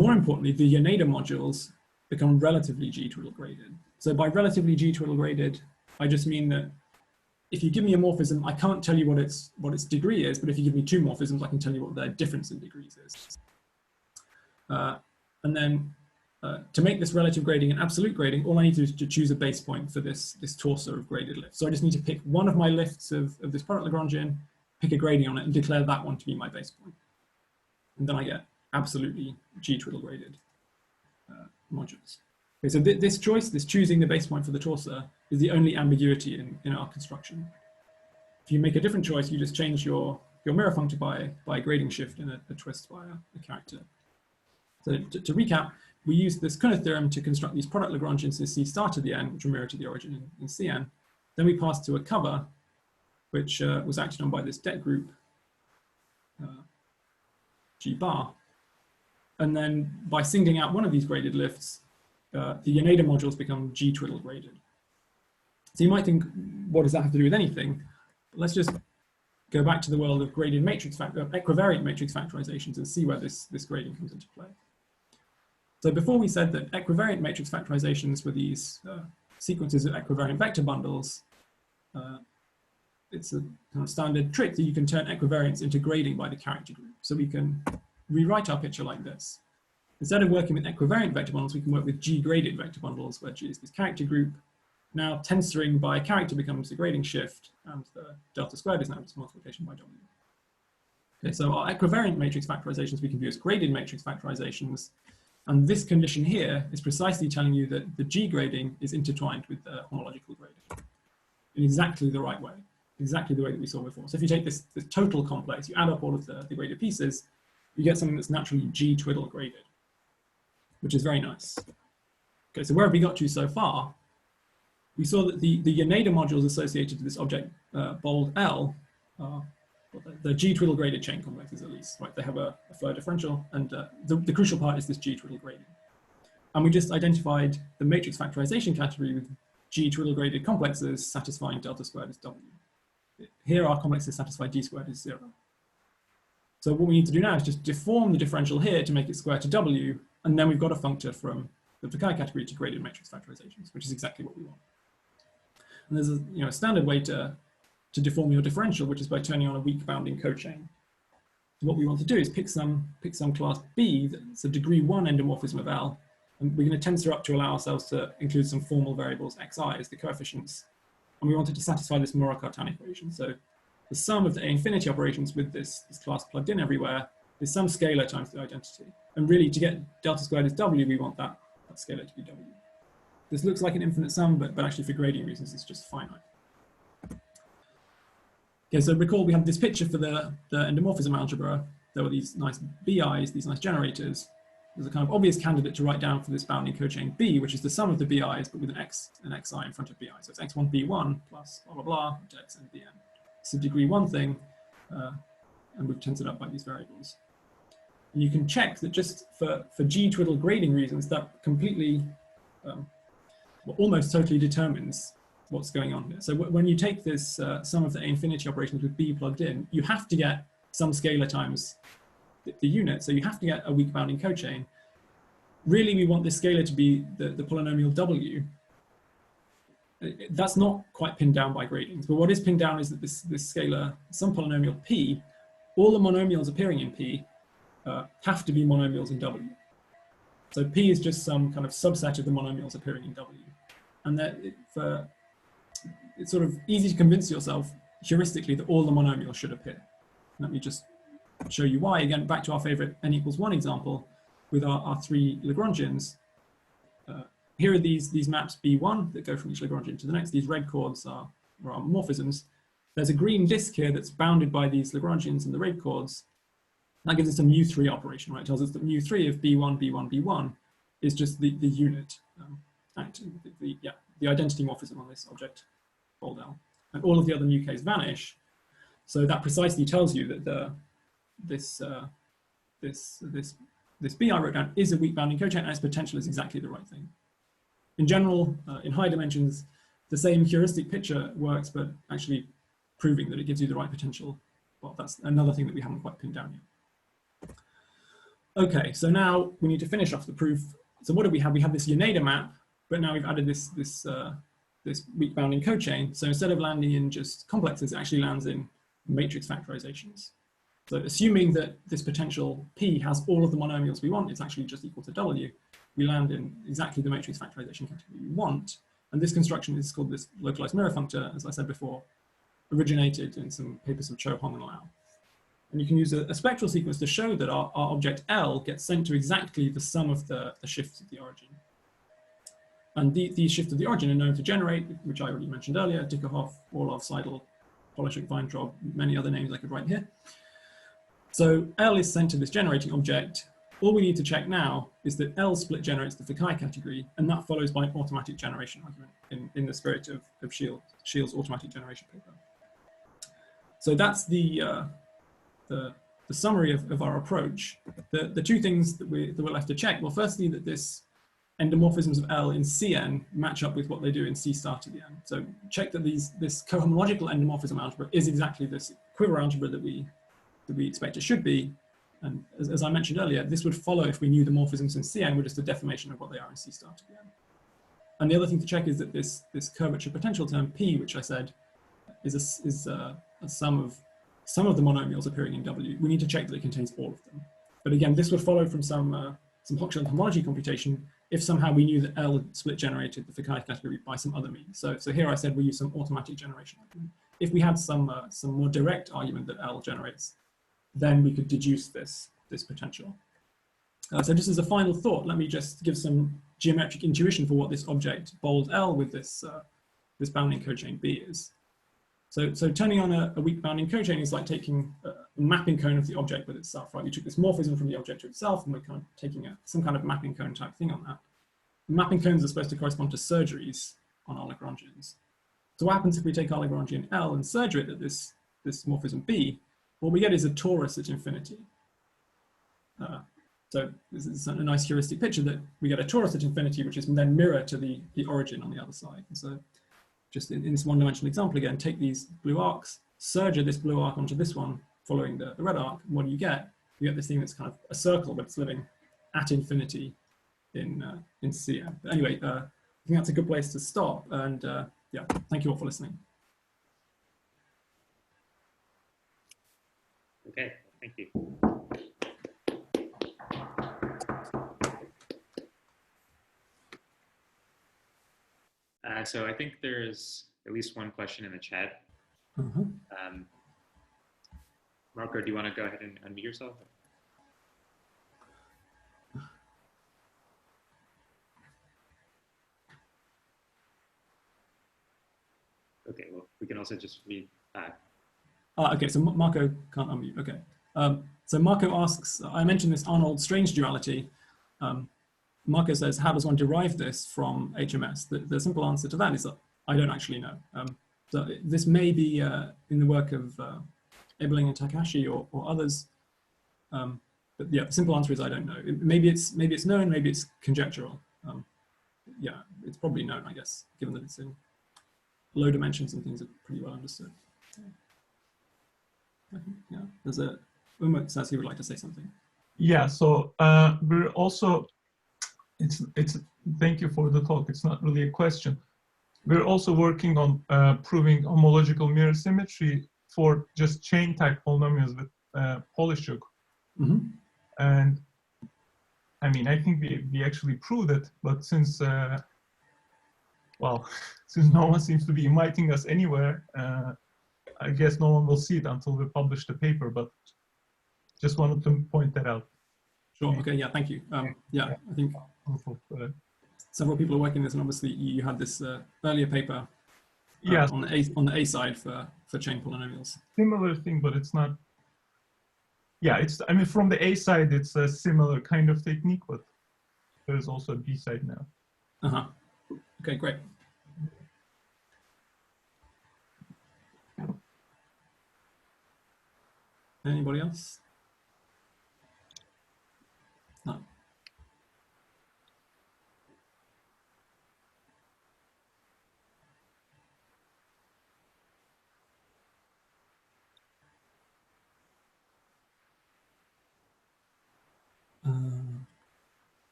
More importantly, the Yoneda modules become relatively G twiddle graded. So by relatively G twiddle graded, I just mean that if you give me a morphism, I can't tell you what its degree is, but if you give me 2 morphisms, I can tell you what their difference in degrees is. And then to make this relative grading and absolute grading, all I need to do is to choose a base point for this torsor of graded lifts. So I just need to pick one of my lifts of this product Lagrangian, pick a grading on it, and declare that one to be my base point. And then I get absolutely G twiddle graded modules. Okay, so this choice, this choosing the base point for the torsor, is the only ambiguity in our construction. If you make a different choice, you just change your mirror functor by a grading shift and a twist by a character. So to recap, we used this Kunith theorem to construct these product Lagrangians in C star to the n, which are mirrored to the origin in Cn. Then we passed to a cover, which was acted on by this det group, G bar. And then by singling out one of these graded lifts, the Yoneda modules become G twiddle graded. So you might think, what does that have to do with anything? But let's just go back to the world of graded matrix equivariant matrix factorizations and see where this grading comes into play. So before we said that equivariant matrix factorizations were these sequences of equivariant vector bundles. It's a kind of standard trick that you can turn equivariants into grading by the character group. So we can rewrite our picture like this. Instead of working with equivariant vector bundles, we can work with G-graded vector bundles, where G is this character group. Now tensoring by a character becomes the grading shift, and the delta squared is now just multiplication by W. Okay, so our equivariant matrix factorizations we can view as graded matrix factorizations. And this condition here is precisely telling you that the G grading is intertwined with the homological grading in exactly the right way, exactly the way that we saw before. So if you take this total complex, you add up all of the graded pieces, you get something that's naturally G twiddle graded, which is very nice. Okay, so where have we got to so far? We saw that the Yoneda modules associated to this object bold L are the G twiddle graded chain complexes at least, right? They have a flow differential, and the crucial part is this G twiddle grading. And we just identified the matrix factorization category with G twiddle graded complexes satisfying delta squared is W. Here our complexes satisfy D squared is 0. So what we need to do now is just deform the differential here to make it square to W, and then we've got a functor from the Fukaya category to graded matrix factorizations, which is exactly what we want. And there's a standard way to deform your differential, which is by turning on a weak bounding cochain. So what we want to do is pick some class B that's a degree 1 endomorphism of L, and we're going to tensor up to allow ourselves to include some formal variables xi as the coefficients, and we want it to satisfy this Moore-Cartan equation. So the sum of the A infinity operations with this class plugged in everywhere is some scalar times the identity. And really, to get delta squared is W, we want that scalar to be W. This looks like an infinite sum, but actually for grading reasons, it's just finite. Okay, so recall we have this picture for the endomorphism algebra. There were these nice BIs, these nice generators. There's a kind of obvious candidate to write down for this bounding cochain B, which is the sum of the BIs, but with an xi in front of BI. So it's x1 B1 plus blah, blah, blah, to xn Bn. It's a degree 1 thing, and we've tensored up by these variables. And you can check that just for G twiddle grading reasons, that completely, well, almost totally determines what's going on here. So when you take this sum of the A infinity operations with B plugged in, you have to get some scalar times the unit. So you have to get a weak bounding cochain. Really, we want this scalar to be the polynomial W. That's not quite pinned down by gradients, but what is pinned down is that this scalar, some polynomial P, all the monomials appearing in P have to be monomials in W. So P is just some kind of subset of the monomials appearing in W. And that it's sort of easy to convince yourself heuristically that all the monomials should appear. Let me just show you why. Again, back to our favorite n equals 1 example with our three Lagrangians. Here are these maps B1 that go from each Lagrangian to the next. These red chords are morphisms. There's a green disk here that's bounded by these Lagrangians and the red chords. That gives us a mu3 operation, right? It tells us that mu3 of B1, B1, B1 is just the unit, the identity morphism on this object, fold L. And all of the other mu k's vanish. So that precisely tells you that this B I wrote down is a weak bounding cochain and its potential is exactly the right thing. In general, in high dimensions, the same heuristic picture works, but actually proving that it gives you the right potential, well, that's another thing that we haven't quite pinned down yet. Okay, so now we need to finish off the proof. So what do we have? We have this Yaneda map, but now we've added this weak bounding cochain. So instead of landing in just complexes, it actually lands in matrix factorizations. So assuming that this potential P has all of the monomials we want, it's actually just equal to W, we land in exactly the matrix factorization category we want. And this construction is called this localized mirror functor, as I said before, originated in some papers of Cho, Hong, and Lau. And you can use a spectral sequence to show that our object L gets sent to exactly the sum of the shifts of the origin. And these shifts of the origin are known to generate, which I already mentioned earlier, Dykcerhoff, Orlov, Seidel, Polishuk, Weintraub, many other names I could write here. So L is sent to this generating object. All we need to check now is that L split generates the Fukaya category, and that follows by an automatic generation argument in the spirit of Scheele's automatic generation paper. So that's the summary of our approach. The two things that we're left to check, well, firstly, that this endomorphisms of L in Cn match up with what they do in C star to the n. So check that this cohomological endomorphism algebra is exactly this quiver algebra that we expect it should be. And as I mentioned earlier, this would follow if we knew the morphisms in Cn were just a deformation of what they are in C star to the n. And the other thing to check is that this curvature potential term P, which I said is a sum of the monomials appearing in W. We need to check that it contains all of them. But again, this would follow from some Hochschild homology computation if somehow we knew that L split generated the Fukaya category by some other means. So here I said we use some automatic generation. If we had some more direct argument that L generates, then we could deduce this potential. So just as a final thought, let me just give some geometric intuition for what this object bold L with this bounding cochain B is. So turning on a weak bounding cochain is like taking a mapping cone of the object with itself, right? We took this morphism from the object to itself, and we're kind of taking some kind of mapping cone type thing on that. Mapping cones are supposed to correspond to surgeries on our Lagrangians. So what happens if we take our Lagrangian L and surgery it at this morphism B? What we get is a torus at infinity. So this is a nice heuristic picture that we get a torus at infinity, which is then mirror to the origin on the other side. And so just in this one-dimensional example again, take these blue arcs, surge this blue arc onto this one, following the red arc. And what do you get? You get this thing that's kind of a circle, but it's living at infinity in Cn. But anyway, I think that's a good place to stop. And yeah, thank you all for listening. Okay, thank you. So I think there's at least one question in the chat. Marco, do you want to go ahead and unmute yourself? Okay, well, we can also just read back. Okay, so Marco can't unmute. Okay. So Marco asks, I mentioned this Arnold-Strange duality. Marco says, how does one derive this from HMS? The simple answer to that is that I don't actually know. So this may be in the work of Ebeling and Takahashi or others. But yeah, the simple answer is I don't know. Maybe it's known, maybe it's conjectural. Yeah, it's probably known, I guess, given that it's in low dimensions and things are pretty well understood. Yeah, there's a Umut says he would like to say something. Yeah, so we're also, it's thank you for the talk. It's not really a question. We're also working on proving homological mirror symmetry for just chain type polynomials with Polishuk. Mm-hmm. And I mean, I think we actually proved it, but since well, since no one seems to be inviting us anywhere, I guess no one will see it until we publish the paper, but just wanted to point that out. Sure, okay, yeah, thank you. Yeah, I think several people are working on this, and obviously you had this earlier paper on the A side for chain polynomials. Similar thing, but it's not, yeah, it's, I mean, from the A side, it's a similar kind of technique, but there's also a B side now. Uh-huh. Okay, great. Anybody else? No.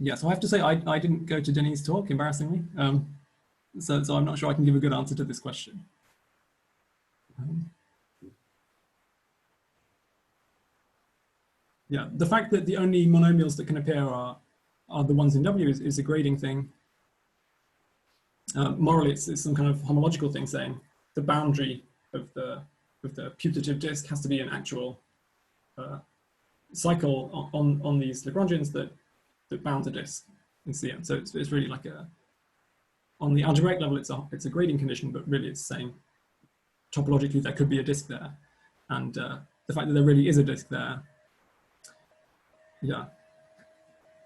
Yeah, so I have to say I didn't go to Denis' talk, embarrassingly. So I'm not sure I can give a good answer to this question. Yeah, the fact that the only monomials that can appear are the ones in W is a grading thing. Morally, it's some kind of homological thing saying the boundary of the putative disk has to be an actual cycle on these Lagrangians that bound the disk in CM. So it's really like on the algebraic level, it's a grading condition, but really it's saying topologically there could be a disk there. And the fact that there really is a disk there, yeah,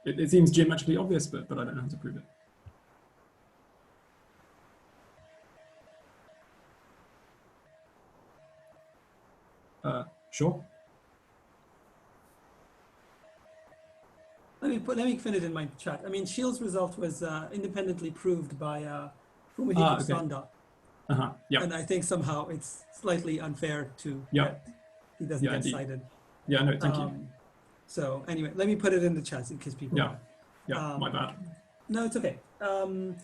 it seems geometrically obvious, but I don't know how to prove it. Sure. Let me fit it in my chat. I mean, Shield's result was independently proved by Fumihiko Sanda. Yeah. And I think somehow it's slightly unfair to that he doesn't get cited. Yeah, no, thank you. So anyway, let me put it in the chat in case people. Yeah, my bad. No, it's okay. And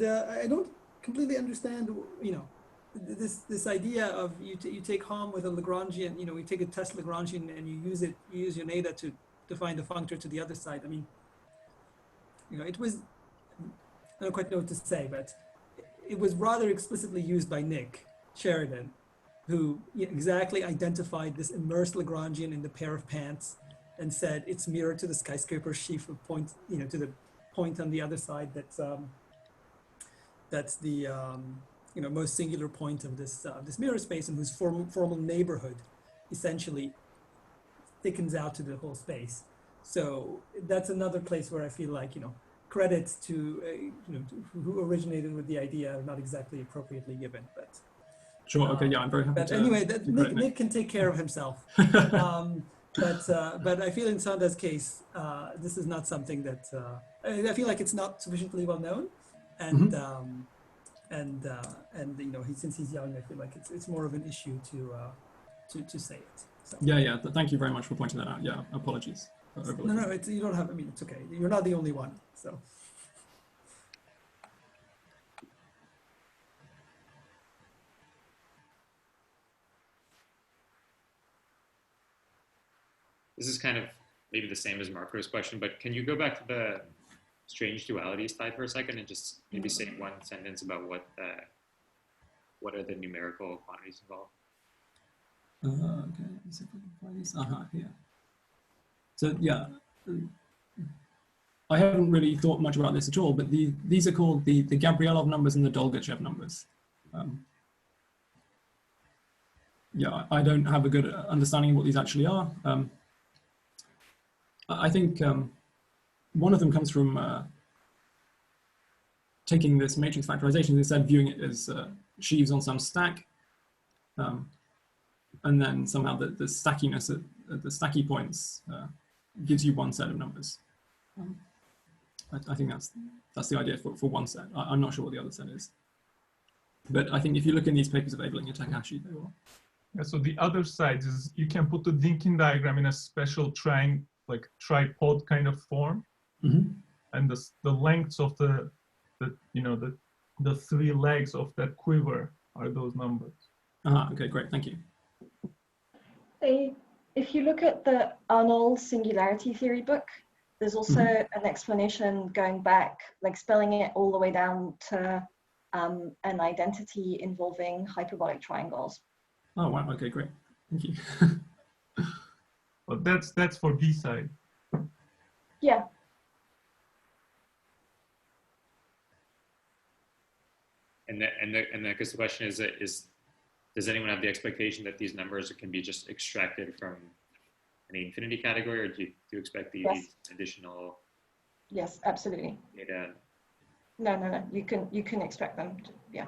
I don't completely understand, you know, this idea of you take home with a Lagrangian, you know, you take a test Lagrangian and you use your nada to define the functor to the other side. I mean, you know, it was, I don't quite know what to say, but it was rather explicitly used by Nick Sheridan, who exactly identified this immersed Lagrangian in the pair of pants and said it's mirrored to the skyscraper sheaf of point, you know, to the point on the other side that's the you know, most singular point of this mirror space, and whose formal neighborhood essentially thickens out to the whole space. So that's another place where I feel like, you know, credits to you know, who originated with the idea are not exactly appropriately given, but sure. Okay, yeah, I'm very happy. But anyway, Nick can take care of himself. But I feel in Sanda's case, this is not something that I feel like it's not sufficiently well known, and and you know, since he's young, I feel like it's more of an issue to say it. So. Yeah. Thank you very much for pointing that out. Yeah, apologies. No, you don't have. I mean, it's okay. You're not the only one. So. This is kind of maybe the same as Marco's question, but can you go back to the strange dualities slide for a second and just maybe say one sentence about what are the numerical quantities involved? Okay, so yeah. So yeah, I haven't really thought much about this at all, but these are called the Gabrielov numbers and the Dolgachev numbers. Yeah, I don't have a good understanding of what these actually are. I think one of them comes from taking this matrix factorization and instead viewing it as sheaves on some stack. and then somehow the stackiness at the stacky points gives you one set of numbers. I think that's the idea for one set. I'm not sure what the other set is. But I think if you look in these papers of Abeling and Takahashi, they will. Yeah, so the other side is you can put the Dynkin diagram in a special tripod kind of form, and the lengths of the three legs of that quiver are those numbers. Okay, great, thank you. If you look at the Arnold singularity theory book, there's also an explanation going back, like spelling it all the way down to an identity involving hyperbolic triangles. Oh wow, okay, great, thank you. But that's for B side. Yeah. And I guess the question is does anyone have the expectation that these numbers can be just extracted from an infinity category, or do you expect these additional? Yes, absolutely. Data? No. You can extract them. Yeah.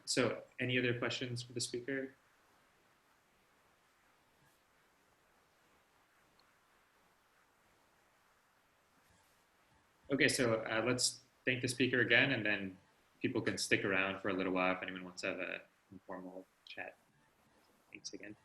So any other questions for the speaker? Okay, so let's thank the speaker again, and then people can stick around for a little while if anyone wants to have an informal chat. Thanks again.